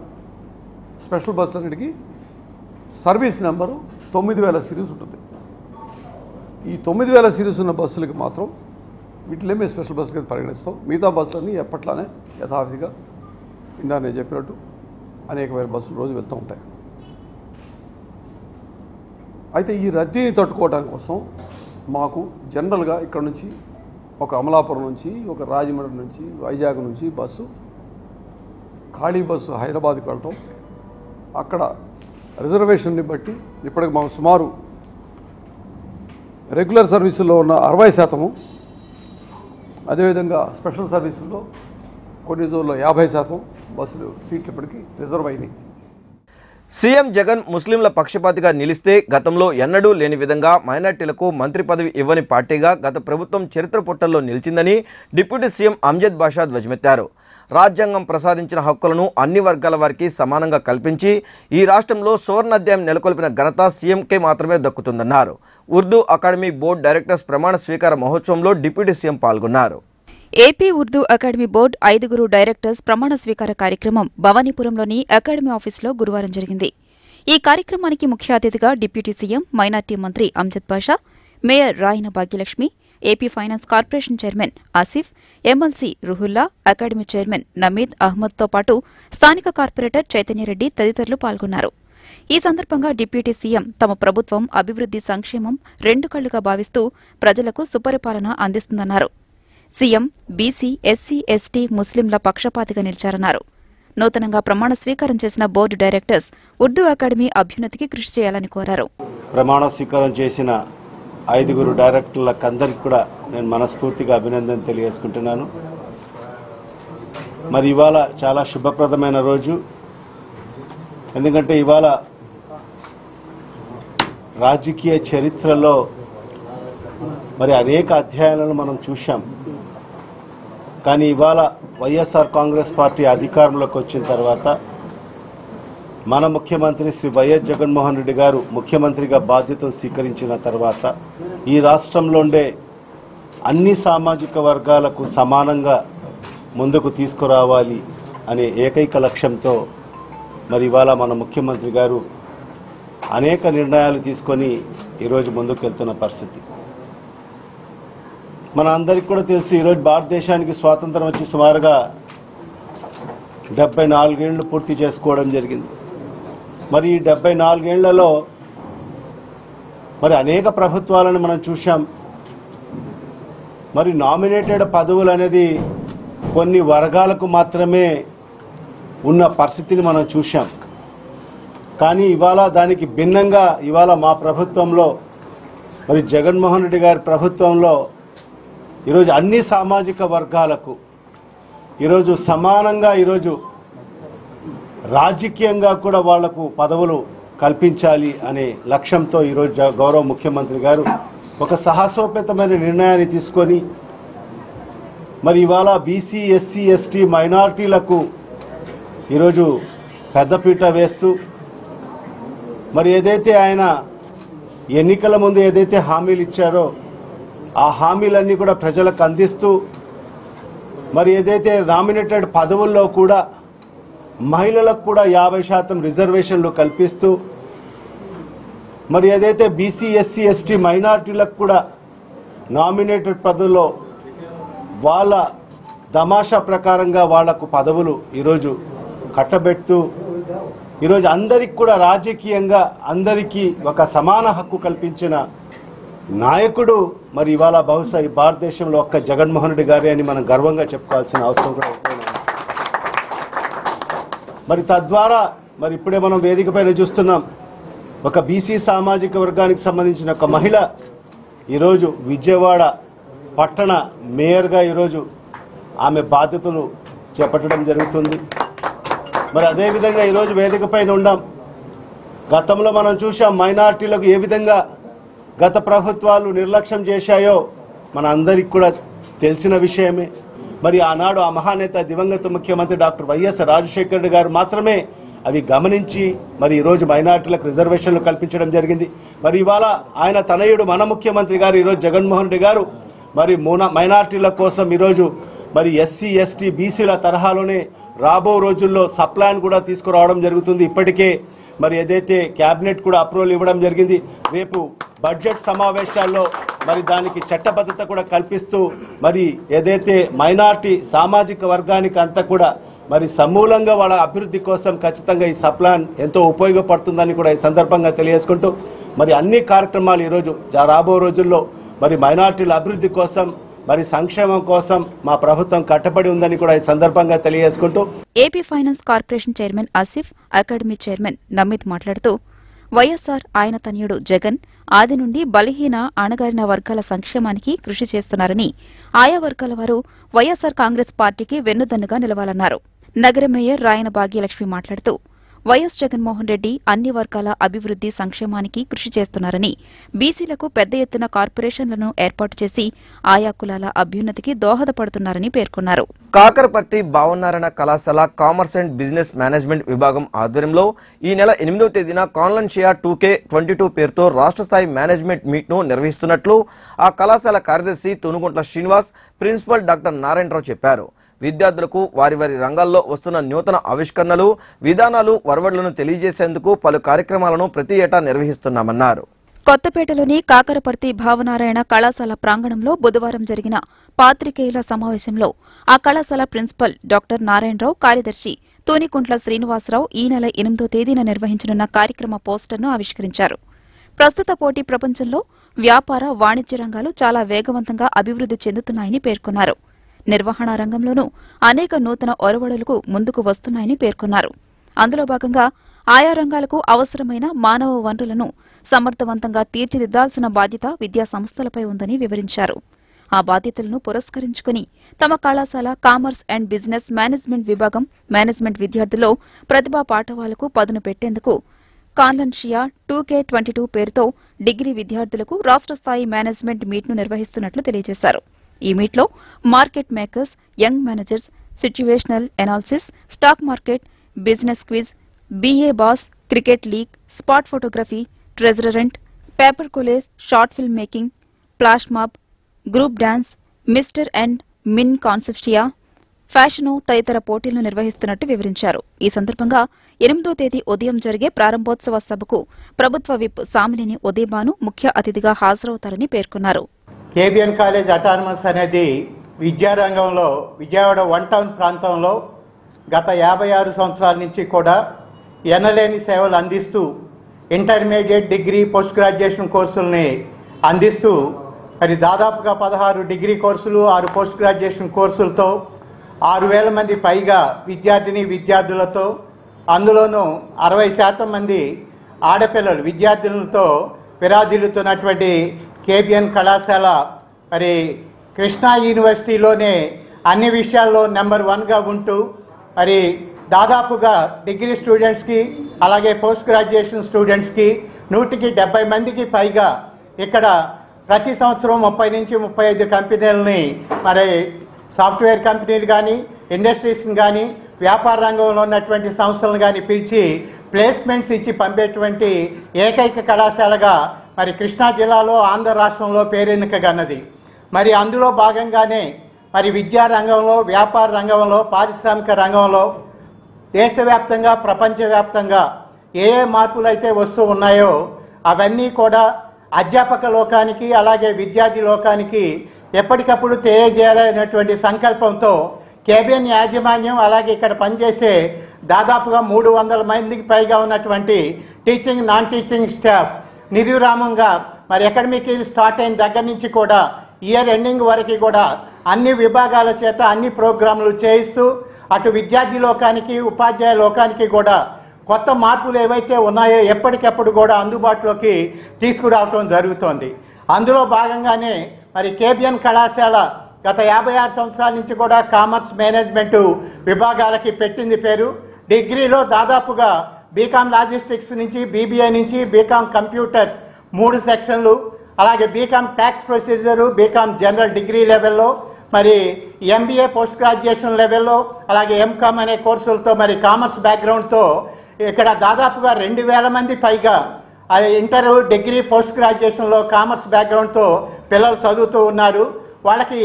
స్పెషల్ బస్సులన్నిటికీ సర్వీస్ నెంబరు 9000 సిరీస్ ఉంటుంది. ఈ 9000 సిరీస్ ఉన్న బస్సులకి మాత్రం వీటిలో మేము స్పెషల్ బస్సులు కింద పరిగణిస్తాం. మిగతా బస్సులన్నీ ఎప్పట్లానే యథావిధిగా ఇందా నేను చెప్పినట్టు అనేకమైన బస్సులు రోజు వెళ్తూ ఉంటాయి. అయితే ఈ రద్దీని తట్టుకోవడానికి కోసం మాకు జనరల్గా ఇక్కడ నుంచి ఒక అమలాపురం నుంచి, ఒక రాజమండ్రి నుంచి, వైజాగ్ నుంచి బస్సు, ఖాళీ బస్సు హైదరాబాద్కి వెళ్ళటం, అక్కడ రిజర్వేషన్ని బట్టి ఇప్పటికి మాకు సుమారు రెగ్యులర్ సర్వీసుల్లో ఉన్న 60%, అదేవిధంగా స్పెషల్ సర్వీసుల్లో కొన్ని రోజుల్లో 50% బస్సులు సీట్లు ఇప్పటికీ రిజర్వ్ అయినాయి. సీఎం జగన్ ముస్లింల పక్షపాతిగా నిలిస్తే గతంలో ఎన్నడూ లేని విధంగా మైనార్టీలకు మంత్రి పదవి ఇవ్వని పార్టీగా గత ప్రభుత్వం చరిత్ర పుటల్లో నిలిచిందని డిప్యూటీ సీఎం అమ్జద్ బాషా ధ్వజమెత్తారు. రాజ్యాంగం ప్రసాదించిన హక్కులను అన్ని వర్గాల వారికి సమానంగా కల్పించి ఈ రాష్ట్రంలో సువర్ణాధ్యాయం నెలకొల్పిన ఘనత సీఎంకే మాత్రమే దక్కుతుందన్నారు. ఉర్దూ అకాడమీ బోర్డు డైరెక్టర్స్ ప్రమాణ స్వీకార మహోత్సవంలో డిప్యూటీ సీఎం పాల్గొన్నారు. AP Urdu academy board 5 directors ప్రమాణ స్వీకార కార్యక్రమం భవానీపురంలోని అకాడమీ ఆఫీసులో గురువారం జరిగింది. ఈ కార్యక్రమానికి ముఖ్య అతిథిగా డిప్యూటీ సీఎం, మైనార్టీ మంత్రి Amjad Basha, mayor Rayana Bhagyalakshmi, AP finance corporation chairman Asif, MLC Ruhulla, academy chairman Nameed అహ్మద్తో పాటు స్థానిక కార్పొరేటర్ చైతన్యరెడ్డి తదితరులు పాల్గొన్నారు. ఈ సందర్భంగా డిప్యూటీ సీఎం తమ ప్రభుత్వం అభివృద్ది, సంక్షేమం 2 కళ్లుగా భావిస్తూ ప్రజలకు సుపరిపాలన అందిస్తుందన్నారు. సీఎం బీసీ, ఎస్సీ, ఎస్టీ, ముస్లింల పక్షపాతిగా నిలిచారన్నారు. నూతనంగా ప్రమాణ స్వీకారం చేసిన బోర్డు డైరెక్టర్స్ ఉర్దూ అకాడమీ అభ్యున్నతికి కృషి చేయాలని కోరారు. ప్రమాణ స్వీకారం చేసిన 5 డైరెక్టర్లకందరికీ కూడా నేను మనస్ఫూర్తిగా అభినందన తెలియజేసుకుంటున్నాను. మరి ఇవాళ చాలా శుభప్రదమైన రోజు. ఎందుకంటే ఇవాళ రాజకీయ చరిత్రలో మరి అనేక అధ్యాయాలను మనం చూశాం. కానీ ఇవాళ వైఎస్ఆర్ కాంగ్రెస్ పార్టీ అధికారంలోకి వచ్చిన తర్వాత మన ముఖ్యమంత్రి శ్రీ వైఎస్ జగన్మోహన్ రెడ్డి గారు ముఖ్యమంత్రిగా బాధ్యతలు స్వీకరించిన తర్వాత ఈ రాష్ట్రంలో ఉండే అన్ని సామాజిక వర్గాలకు సమానంగా ముందుకు తీసుకురావాలి అనే ఏకైక లక్ష్యంతో మరి ఇవాళ మన ముఖ్యమంత్రి గారు అనేక నిర్ణయాలు తీసుకొని ఈరోజు ముందుకు వెళ్తున్న పరిస్థితి. మన అందరికీ కూడా తెలుసు, ఈరోజు భారతదేశానికి స్వాతంత్రం వచ్చి సుమారుగా 74 ఏళ్ళు పూర్తి చేసుకోవడం జరిగింది. మరి ఈ 74 ఏళ్లలో మరి అనేక ప్రభుత్వాలను మనం చూశాం. మరి నామినేటెడ్ పదవులు అనేది కొన్ని వర్గాలకు మాత్రమే ఉన్న పరిస్థితిని మనం చూశాం. కానీ ఇవాళ దానికి భిన్నంగా ఇవాళ మా ప్రభుత్వంలో మరి జగన్మోహన్ రెడ్డి గారి ప్రభుత్వంలో ఈరోజు అన్ని సామాజిక వర్గాలకు ఈరోజు సమానంగా ఈరోజు రాజకీయంగా కూడా వాళ్లకు పదవులు కల్పించాలి అనే లక్ష్యంతో ఈరోజు గౌరవ ముఖ్యమంత్రి గారు ఒక సాహసోపేతమైన నిర్ణయాన్ని తీసుకొని మరి ఇవాళ బీసీ, ఎస్సీ, ఎస్టీ, మైనారిటీలకు ఈరోజు పెద్దపీట వేస్తూ మరి ఏదైతే ఆయన ఎన్నికల ముందు ఏదైతే హామీలు ఇచ్చారో ఆ హామీలన్నీ కూడా ప్రజలకు అందిస్తూ మరి ఏదైతే నామినేటెడ్ పదవుల్లో కూడా మహిళలకు కూడా 50% రిజర్వేషన్లు కల్పిస్తూ మరి ఏదైతే బీసీ, ఎస్సీ, ఎస్టీ, మైనారిటీలకు కూడా నామినేటెడ్ పదవుల్లో వాళ్ళ తమాషా ప్రకారంగా వాళ్లకు పదవులు ఈరోజు కట్టబెడుతూ ఈరోజు అందరికి కూడా రాజకీయంగా అందరికీ ఒక సమాన హక్కు కల్పించిన నాయకుడు మరి ఇవాళ బహుశా ఈ భారతదేశంలో ఒక్క జగన్మోహన్ రెడ్డి గారే అని మనం గర్వంగా చెప్పుకోవాల్సిన అవసరం కూడా ఉంటుంది. మరి తద్వారా మరి ఇప్పుడే మనం వేదిక పైన చూస్తున్నాం, ఒక బీసీ సామాజిక వర్గానికి సంబంధించిన ఒక మహిళ ఈరోజు విజయవాడ పట్టణ మేయర్గా ఈరోజు ఆమె బాధ్యతలు చేపట్టడం జరుగుతుంది. మరి అదేవిధంగా ఈరోజు వేదిక పైన ఉన్నాం. గతంలో మనం చూసాం మైనారిటీలకు ఏ విధంగా గత ప్రభుత్వాలు నిర్లక్ష్యం చేశాయో మన అందరికి కూడా తెలిసిన విషయమే. మరి ఆనాడు ఆ మహానేత దివంగత ముఖ్యమంత్రి డాక్టర్ వైఎస్ రాజశేఖర రెడ్డి గారు మాత్రమే అవి గమనించి మరి ఈరోజు మైనారిటీలకు రిజర్వేషన్లు కల్పించడం జరిగింది. మరి ఇవాళ ఆయన తనయుడు మన ముఖ్యమంత్రి గారు ఈరోజు జగన్మోహన్ రెడ్డి గారు మరి మైనారిటీల కోసం ఈరోజు మరి ఎస్సీ, ఎస్టీ, బీసీల తరహాలోనే రాబో రోజుల్లో సప్లాన్ కూడా తీసుకురావడం జరుగుతుంది. ఇప్పటికే మరి ఏదైతే క్యాబినెట్ కూడా అప్రూవల్ ఇవ్వడం జరిగింది. రేపు బడ్జెట్ సమావేశాల్లో మరి దానికి చట్టబద్ధత కూడా కల్పిస్తూ మరి ఏదైతే మైనారిటీ సామాజిక వర్గానికి అంతా కూడా మరి సమూలంగా వాళ్ళ అభివృద్ధి కోసం ఖచ్చితంగా ఈ సప్లాన్ ఎంతో ఉపయోగపడుతుందని కూడా ఈ సందర్భంగా తెలియజేసుకుంటూ మరి అన్ని కార్యక్రమాలు ఈరోజు రాబో రోజుల్లో మరి మైనారిటీల అభివృద్ధి కోసం మరి సంక్షేమం కోసం మా ప్రభుత్వం కట్టబడి ఉందని కూడా ఈ సందర్భంగా తెలియజేసుకుంటూ AP finance corporation chairman Asif, academy chairman Nameed మాట్లాడుతూ వైఎస్సార్ ఆయన తనయుడు జగన్ ఆది నుండి బలహీన అణగారిన వర్గాల సంక్షేమానికి కృషి చేస్తున్నారని, ఆయా వర్గాల వారు వైఎస్సార్ కాంగ్రెస్ పార్టీకి వెన్నుదన్నుగా నిలవాలన్నారు. నగర మేయర్ రాయన భాగ్యలక్ష్మి మాట్లాడుతూ వైఎస్ జగన్మోహన్ రెడ్డి అన్ని వర్గాల అభివృద్ది సంక్షేమానికి కృషి చేస్తున్నారని, బీసీలకు పెద్ద ఎత్తున కార్పొరేషన్లను ఏర్పాటు చేసి ఆయా కులాల అభ్యున్నతికి దోహదపడుతున్నారని పేర్కొన్నారు. కాకరపర్తి భావనారాయణ కళాశాల కామర్స్ అండ్ బిజినెస్ మేనేజ్మెంట్ విభాగం ఆధ్వర్యంలో ఈ నెల 8వ తేదీన కాన్లన్షియా 2K22 పేరుతో రాష్ట్ర స్థాయి మేనేజ్మెంట్ మీట్ను నిర్వహిస్తున్నట్లు ఆ కళాశాల కార్యదర్శి తునుగుంట్ల శ్రీనివాస్, ప్రిన్సిపల్ డాక్టర్ నారాయణరావు చెప్పారు. విద్యార్థులకు వారి వారి రంగాల్లో వస్తున్న నూతన ఆవిష్కరణలు, విధానాలు, వరవడులను తెలియజేసేందుకు పలు కార్యక్రమాలను ప్రతి ఏటా నిర్వహిస్తున్నామన్నారు. కొత్తపేటలోని కాకరపర్తి భావనారాయణ కళాశాల ప్రాంగణంలో బుధవారం జరిగిన పాత్రికేయుల సమావేశంలో ఆ కళాశాల ప్రిన్సిపల్ డాక్టర్ నారాయణరావు, కార్యదర్శి తూనికుంట్ల శ్రీనివాసరావు ఈ నెల 8వ తేదీన నిర్వహించనున్న కార్యక్రమ పోస్టర్ను ఆవిష్కరించారు. ప్రస్తుత పోటీ ప్రపంచంలో వ్యాపార, వాణిజ్య రంగాలు చాలా వేగవంతంగా అభివృద్ది చెందుతున్నాయని పేర్కొన్నారు. నిర్వహణ రంగంలోనూ అనేక నూతన ఒరవడులకు ముందుకు వస్తున్నాయని పేర్కొన్నారు. అందులో భాగంగా ఆయా రంగాలకు అవసరమైన మానవ వనరులను సమర్థవంతంగా తీర్చిదిద్దాల్సిన బాధ్యత విద్యా సంస్థలపై ఉందని వివరించారు. ఆ బాధ్యతలను పురస్కరించుకుని తమ కళాశాల కామర్స్ అండ్ బిజినెస్ మేనేజ్మెంట్ విభాగం మేనేజ్మెంట్ విద్యార్థుల్లో ప్రతిభా పాఠవాలకు పదును పెట్టేందుకు కాన్లన్షియా 2K22 పేరుతో డిగ్రీ విద్యార్థులకు రాష్ట్ర స్థాయి మేనేజ్మెంట్ మీట్ను నిర్వహిస్తున్నట్లు తెలియజేశారు. ఈ మీట్లో market makers, young managers, situational analysis, stock market, business quiz, BA boss, cricket league, spot photography, treasure hunt, paper collage, short film making, flash mob, group dance, mister and మిన్ కాన్సెప్షియా, fashion తదితర పోటీలను నిర్వహిస్తున్నట్టు వివరించారు. ఈ సందర్భంగా 8వ తేదీ ఉదయం జరిగే ప్రారంభోత్సవ సభకు ప్రభుత్వ విప్ సామినేని ఉదయభాను ముఖ్య అతిథిగా హాజరవుతారని పేర్కొన్నారు. కేబిఎన్ కాలేజ్ అటానమస్ అనేది విద్యారంగంలో విజయవాడ 1 టౌన్ ప్రాంతంలో గత 56 సంవత్సరాల నుంచి కూడా ఎనలేని సేవలు అందిస్తూ ఇంటర్మీడియట్, డిగ్రీ, పోస్ట్ గ్రాడ్యుయేషన్ కోర్సుల్ని అందిస్తూ మరి దాదాపుగా 16 డిగ్రీ కోర్సులు, 6 పోస్ట్ గ్రాడ్యుయేషన్ కోర్సులతో 6,000 మంది పైగా విద్యార్థులతో, అందులోనూ 60% మంది ఆడపిల్లలు విద్యార్థులతో విరాజిల్లుతున్నటువంటి కేబిఎన్ కళాశాల మరి కృష్ణా యూనివర్సిటీలోనే అన్ని విషయాల్లో నెంబర్ 1గా ఉంటూ మరి దాదాపుగా డిగ్రీ స్టూడెంట్స్కి అలాగే పోస్ట్ గ్రాడ్యుయేషన్ స్టూడెంట్స్కి 170 మందికి పైగా ఇక్కడ ప్రతి సంవత్సరం 30 నుంచి 35 కంపెనీలని మరి సాఫ్ట్వేర్ కంపెనీలు కానీ, ఇండస్ట్రీస్ని కానీ, వ్యాపార రంగంలో ఉన్నటువంటి సంస్థలను కానీ పిలిచి ప్లేస్మెంట్స్ ఇచ్చి పంపేటువంటి ఏకైక కళాశాలగా మరి కృష్ణా జిల్లాలో, ఆంధ్ర రాష్ట్రంలో పేరెన్నికగన్నది. మరి అందులో భాగంగానే మరి విద్యా రంగంలో, వ్యాపార రంగంలో, పారిశ్రామిక రంగంలో దేశవ్యాప్తంగా, ప్రపంచవ్యాప్తంగా ఏ మార్పులు అయితే వస్తూ ఉన్నాయో అవన్నీ కూడా అధ్యాపక లోకానికి అలాగే విద్యార్థి లోకానికి ఎప్పటికప్పుడు తెలియజేయాలనేటువంటి సంకల్పంతో కేబిఎన్ యాజమాన్యం అలాగే ఇక్కడ పనిచేసే దాదాపుగా 300 మందికి పైగా ఉన్నటువంటి టీచింగ్, నాన్ టీచింగ్ స్టాఫ్ నిర్విరామంగా మరి అకాడమిక్ ఇయర్ స్టార్ట్ అయిన దగ్గర నుంచి కూడా ఇయర్ ఎండింగ్ వరకు కూడా అన్ని విభాగాల చేత అన్ని ప్రోగ్రాంలు చేయిస్తూ అటు విద్యార్థి లోకానికి, ఉపాధ్యాయ లోకానికి కూడా కొత్త మార్పులు ఏవైతే ఉన్నాయో ఎప్పటికప్పుడు కూడా అందుబాటులోకి తీసుకురావటం జరుగుతోంది. అందులో భాగంగానే మరి కేబిఎన్ కళాశాల గత 56 సంవత్సరాల నుంచి కూడా కామర్స్, మేనేజ్మెంటు విభాగాలకి పెట్టింది పేరు. డిగ్రీలో దాదాపుగా బీకామ్ లాజిస్టిక్స్ నుంచి, బీబీఏ నుంచి బీకామ్ కంప్యూటర్స్ 3 సెక్షన్లు, అలాగే BCom tax procedure, BCom general degree లెవెల్లో, మరి ఎంబీఏ పోస్ట్ గ్రాడ్యుయేషన్ లెవెల్లో, అలాగే ఎంకామ్ అనే కోర్సులతో మరి కామర్స్ బ్యాక్గ్రౌండ్తో ఇక్కడ దాదాపుగా 2,000 మంది పైగా ఇంటర్, డిగ్రీ, పోస్ట్ గ్రాడ్యుయేషన్లో కామర్స్ బ్యాక్గ్రౌండ్తో పిల్లలు చదువుతూ ఉన్నారు. వాళ్ళకి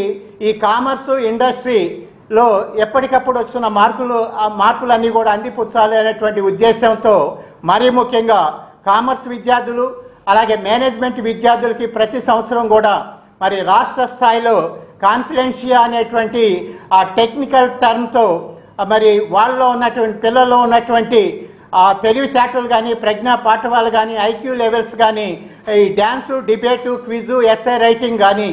ఈ కామర్సు ఇండస్ట్రీలో ఎప్పటికప్పుడు వస్తున్న మార్పులన్నీ కూడా అందిపుచ్చాలి అనేటువంటి ఉద్దేశంతో మరీ ముఖ్యంగా కామర్స్ విద్యార్థులు అలాగే మేనేజ్మెంట్ విద్యార్థులకి ప్రతి సంవత్సరం కూడా మరి రాష్ట్ర స్థాయిలో కాన్ఫిడెన్షియా అనేటువంటి ఆ టెక్నికల్ టర్మ్తో మరి వాళ్ళలో ఉన్నటువంటి పిల్లల్లో ఉన్నటువంటి తెలివితేటలు కానీ, ప్రజ్ఞా పాఠవాలు కానీ, ఐక్యూ లెవెల్స్ కానీ, ఈ డ్యాన్సు, డిబేటు, క్విజు, ఎస్ఏ రైటింగ్ కానీ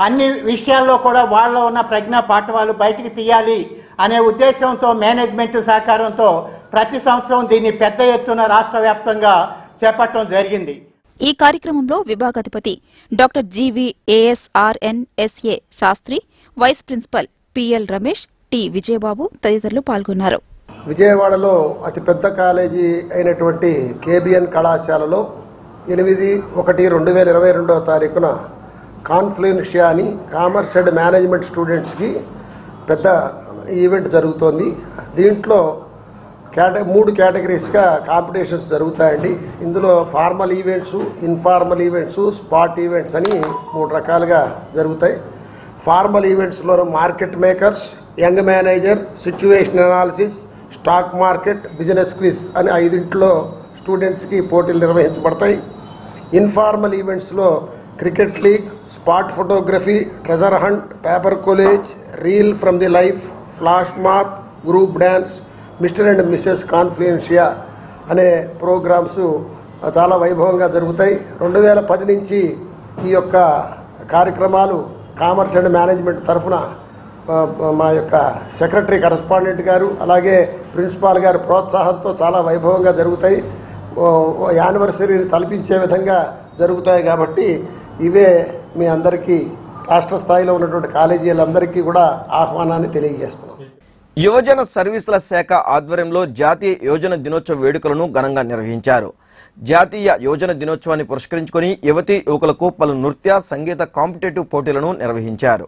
అన్ని విషయాల్లో కూడా వాళ్ళలో ఉన్న ప్రజ్ఞా పాఠవాలు బయటికి తీయాలి అనే ఉద్దేశంతో మేనేజ్మెంట్ సహకారంతో ప్రతి సంవత్సరం దీన్ని పెద్ద ఎత్తున రాష్ట్ర వ్యాప్తంగా చేపట్టడం జరిగింది. ఈ కార్యక్రమంలో విభాగాధిపతి doctor GVASRNSA Sastry, vice principal PL Ramesh, T Vijayababu తదితరులు పాల్గొన్నారు. విజయవాడలో అతిపెద్ద కాలేజీ అయినటువంటి కేబిఎన్ కళాశాలలో 8/1/2022 తారీఖున కాన్ఫ్లూయెన్షియా అని కామర్స్ అండ్ మేనేజ్మెంట్ స్టూడెంట్స్కి పెద్ద ఈవెంట్ జరుగుతోంది. దీంట్లో 3 కేటగిరీస్గా కాంపిటీషన్స్ జరుగుతాయండి. ఇందులో formal events, informal events, spot events అని 3 రకాలుగా జరుగుతాయి. ఫార్మల్ ఈవెంట్స్లో market makers, young manager, situation analysis, stock market, business quiz అని 5 స్టూడెంట్స్కి పోటీలు నిర్వహించబడతాయి. ఇన్ఫార్మల్ ఈవెంట్స్లో cricket league, spot photography, treasure hunt, paper collage, reel from the life, flash mob, group dance, mister and Mrs Confluentia అనే programmes చాలా వైభవంగా జరుగుతాయి. 2010 నుంచి ఈ యొక్క కార్యక్రమాలు కామర్స్ అండ్ మేనేజ్మెంట్ తరఫున మా యొక్క సెక్రటరీ కరస్పాండెంట్ గారు అలాగే ప్రిన్సిపాల్ గారు ప్రోత్సాహంతో చాలా వైభవంగా జరుగుతాయి. యానివర్సరీని తలపించే విధంగా జరుగుతాయి. కాబట్టి ఇవే మీ అందరికీ రాష్ట్ర స్థాయిలో ఉన్నటువంటి కాలేజీలందరికీ కూడా ఆహ్వానాన్ని తెలియజేస్తున్నాం. యువజన సర్వీసుల శాఖ ఆధ్వర్యంలో జాతీయ యువజన దినోత్సవ వేడుకలను ఘనంగా నిర్వహించారు. జాతీయ యువజన దినోత్సవాన్ని పురస్కరించుకుని యువతీ యువకులకు పలు నృత్య, సంగీత కాంపిటేటివ్ పోటీలను నిర్వహించారు.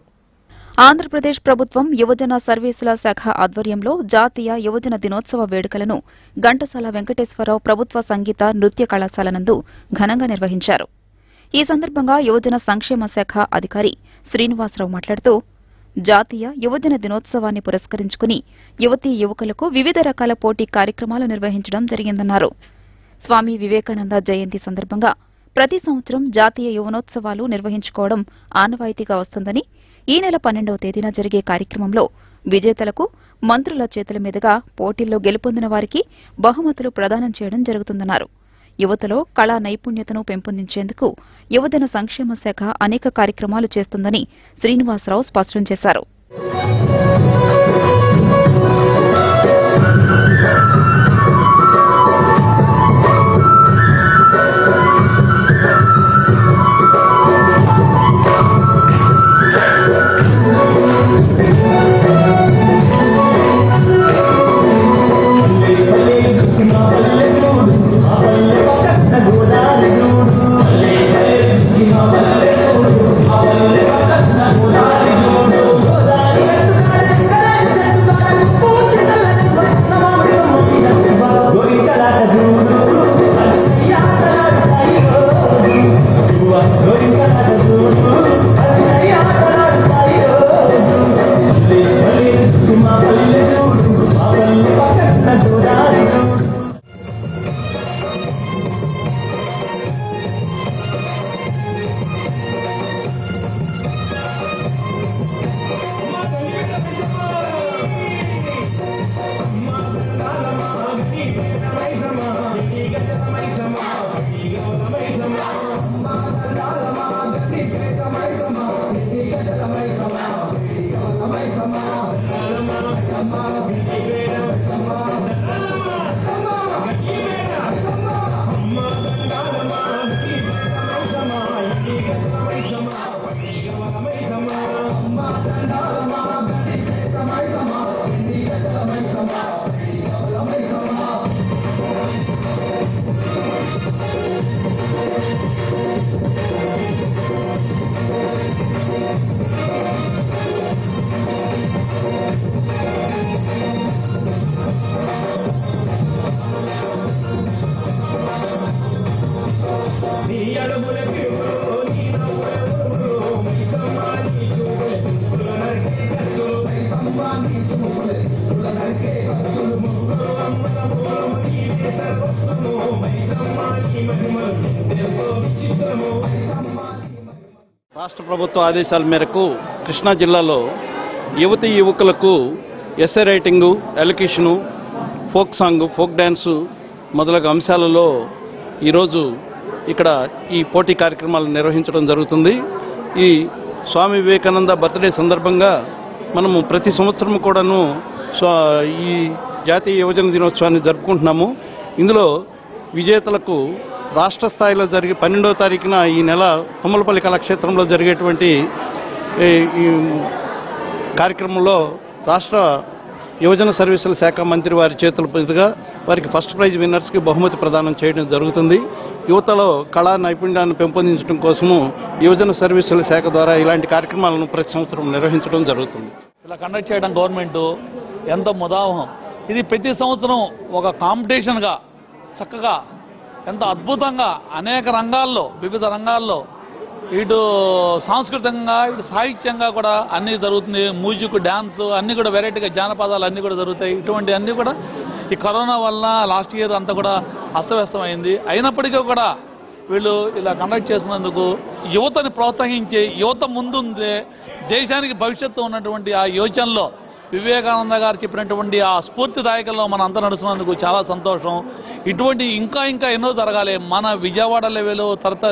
ఆంధ్రప్రదేశ్ ప్రభుత్వం యువజన సర్వీసుల శాఖ ఆధ్వర్యంలో జాతీయ యువజన దినోత్సవ వేడుకలను ఘంటసాల వెంకటేశ్వరరావు ప్రభుత్వ సంగీత నృత్య కళాశాల నందు ఘనంగా నిర్వహించారు. ఈ సందర్భంగా యువజన సంక్షేమ శాఖ అధికారి శ్రీనివాసరావు మాట్లాడుతూ జాతీయ యువజన దినోత్సవాన్ని పురస్కరించుకుని యువతీ యువకులకు వివిధ రకాల పోటీ కార్యక్రమాలు నిర్వహించడం జరిగిందన్నారు. స్వామి వివేకానంద జయంతి సందర్భంగా ప్రతి సంవత్సరం జాతీయ యువనోత్సవాలు నిర్వహించుకోవడం ఆనవాయితీగా వస్తుందని ఈ నెల 12వ తేదీన జరిగే కార్యక్రమంలో విజేతలకు మంత్రుల చేతుల మీదుగా పోటీల్లో గెలుపొందిన వారికి బహుమతులు ప్రదానం చేయడం జరుగుతుందన్నారు. యువతలో కళా నైపుణ్యతను పెంపొందించేందుకు యువజన సంక్షేమ శాఖ అనేక కార్యక్రమాలు చేస్తుందని శ్రీనివాసరావు స్పష్టం చేశారు. రాష్ట్ర ప్రభుత్వ ఆదేశాల మేరకు కృష్ణా జిల్లాలో యువతీ యువకులకు essay writing, elocution, folk song, folk dance మొదలగు అంశాలలో ఈరోజు ఇక్కడ ఈ పోటీ కార్యక్రమాలు నిర్వహించడం జరుగుతుంది. ఈ స్వామి వివేకానంద బర్త్డే సందర్భంగా మనము ప్రతి సంవత్సరం కూడాను ఈ జాతీయ యువజన దినోత్సవాన్ని జరుపుకుంటున్నాము. ఇందులో విజేతలకు రాష్ట్ర స్థాయిలో జరిగే 12వ తారీఖున ఈ నెల తుమ్మలపల్లి కళాక్షేత్రంలో జరిగేటువంటి ఈ కార్యక్రమంలో రాష్ట్ర యువజన సర్వీసుల శాఖ మంత్రి వారి చేతుల మీదుగా వారికి ఫస్ట్ ప్రైజ్ విన్నర్స్కి బహుమతి ప్రదానం చేయడం జరుగుతుంది. యువతలో కళా నైపుణ్యాన్ని పెంపొందించడం కోసము యువజన సర్వీసుల శాఖ ద్వారా ఇలాంటి కార్యక్రమాలను ప్రతి సంవత్సరం నిర్వహించడం జరుగుతుంది. ఇలా కండక్ట్ చేయడం గవర్నమెంట్ ఎంతో ముదావహం. ఇది ప్రతి సంవత్సరం ఒక కాంపిటీషన్గా చక్కగా ఎంత అద్భుతంగా అనేక రంగాల్లో, వివిధ రంగాల్లో, ఇటు సాంస్కృతికంగా, ఇటు సాహిత్యంగా కూడా అన్నీ జరుగుతుంది. మ్యూజిక్, డ్యాన్స్ అన్నీ కూడా వెరైటీగా, జానపదాలు అన్నీ కూడా జరుగుతాయి. ఇటువంటి అన్నీ కూడా ఈ కరోనా వల్ల లాస్ట్ ఇయర్ అంతా కూడా అస్తవ్యస్తం అయింది. అయినప్పటికీ కూడా వీళ్ళు ఇలా కండక్ట్ చేసినందుకు యువతని ప్రోత్సహించి, యువత ముందుందే దేశానికి భవిష్యత్తు ఉన్నటువంటి ఆ యోచనలో వివేకానంద గారు చెప్పినటువంటి ఆ స్ఫూర్తిదాయకంలో మనం అంతా నడుస్తున్నందుకు చాలా సంతోషం. ఇటువంటి ఇంకా ఎన్నో జరగాలి. మన విజయవాడ లెవెల్, తర్వాత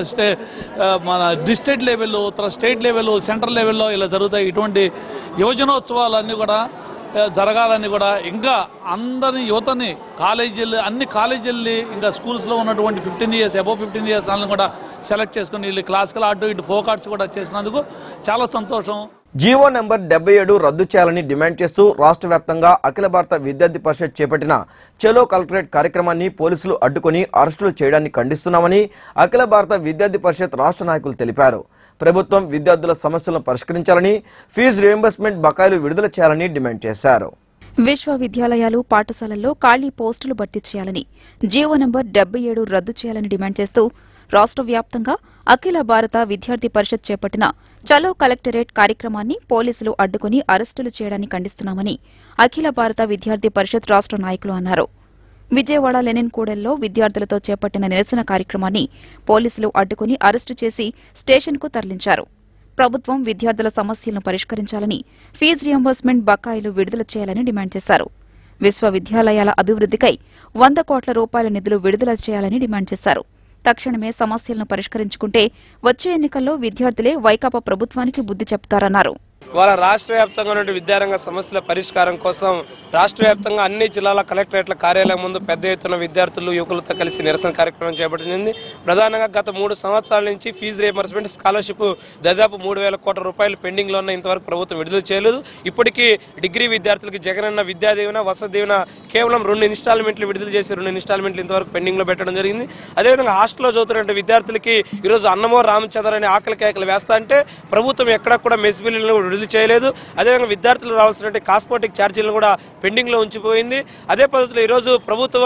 మన డిస్ట్రిక్ట్ లెవెల్, తర్వాత స్టేట్ లెవెల్, సెంట్రల్ లెవెల్లో ఇలా జరుగుతాయి. ఇటువంటి యువజనోత్సవాలు అన్నీ కూడా జరగాలని కూడా ఇంకా అందరినీ యువతని కాలేజీలు, అన్ని కాలేజీల్ని ఇంకా స్కూల్స్లో ఉన్నటువంటి 15 years అబోవ్ 15 years వాళ్ళని కూడా సెలెక్ట్ చేసుకుని వీళ్ళు క్లాసికల్ ఆర్ట్, ఇటు ఫోక్ ఆర్ట్స్ కూడా చేసినందుకు చాలా సంతోషం. జీవో నెంబర్ 77 రద్దు చేయాలని డిమాండ్ చేస్తూ రాష్ట్ర వ్యాప్తంగా అఖిల భారత విద్యార్థి పరిషత్ చేపట్టిన చలో కలెక్టరేట్ కార్యక్రమాన్ని పోలీసులు అడ్డుకుని అరెస్టులు చేయడాన్ని ఖండిస్తున్నామని అఖిల భారత విద్యార్థి పరిషత్ రాష్ట్ర నాయకులు తెలిపారు. ప్రభుత్వం విద్యార్థుల సమస్యలను పరిష్కరించాలని, ఫీజు రియంబర్స్మెంట్ బకాయిలు విడుదల చేయాలని డిమాండ్ చేశారు. విశ్వవిద్యాలయాలు, పాఠశాలల్లో ఖాళీ పోస్టులు భర్తీ చేయాలని, జీవో నంబర్ 77 రద్దు చేయాలని డిమాండ్ చేస్తూ రాష్ట్ర వ్యాప్తంగా అఖిల భారత విద్యార్థి పరిషత్ చేపట్టిన చలో కలెక్టరేట్ కార్యక్రమాన్ని పోలీసులు అడ్డుకుని అరెస్టులు చేయడాన్ని ఖండిస్తున్నామని అఖిల భారత విద్యార్థి పరిషత్ రాష్ట్ర నాయకులు అన్నారు. విజయవాడ లెనిన్ కూడలిలో విద్యార్థులతో చేపట్టిన నిరసన కార్యక్రమాన్ని పోలీసులు అడ్డుకుని అరెస్టు చేసి స్టేషన్కు తరలించారు. ప్రభుత్వం విద్యార్థుల సమస్యలను పరిష్కరించాలని, ఫీజు రియంబర్స్మెంట్ బకాయిలు విడుదల చేయాలని డిమాండ్ చేశారు. విశ్వవిద్యాలయాల అభివృద్దికై 100 కోట్ల రూపాయల నిధులు విడుదల చేయాలని డిమాండ్ చేశారు. తక్షణమే సమస్యలను పరిష్కరించుకుంటే వచ్చే ఎన్నికల్లో విద్యార్థులే వైకాపా ప్రభుత్వానికి బుద్ధి చెప్తారన్నారు. ఇవాళ రాష్ట్ర వ్యాప్తంగా ఉన్న విద్యారంగ సమస్యల పరిష్కారం కోసం రాష్ట్ర వ్యాప్తంగా అన్ని జిల్లాల కలెక్టరేట్ల కార్యాలయం ముందు పెద్ద ఎత్తున విద్యార్థులు, యువకులతో కలిసి నిరసన కార్యక్రమం చేపట్టింది. ప్రధానంగా గత 3 సంవత్సరాల నుంచి ఫీజు రియంబర్స్మెంట్ స్కాలర్షిప్ దాదాపు 3,000 కోట్ల రూపాయలు పెండింగ్ లో ఉన్న ఇంతవరకు ప్రభుత్వం విడుదల చేయలేదు. ఇప్పటికీ డిగ్రీ విద్యార్థులకి జగనన్న విద్యా దీవెన, వసతి దీవెన కేవలం 2 ఇన్స్టాల్మెంట్లు విడుదల చేసి 2 ఇన్స్టాల్మెంట్లు ఇంతవరకు పెండింగ్ లో పెట్టడం జరిగింది. అదేవిధంగా హాస్టల్లో చదువుతున్న విద్యార్థులకి ఈరోజు అన్నమో రామచంద్ర అనే ఆకలి కేకలు వేస్తా అంటే ప్రభుత్వం ఎక్కడా కూడా మెస్ బిల్లులను విడుదల చేయలేదు. అదేవిధంగా విద్యార్థులు రావాల్సిన కాస్మోటిక్ ఛార్జీలను కూడా పెండింగ్ లో ఉంచిపోయింది. అదే పద్ధతిలో ఈరోజు ప్రభుత్వ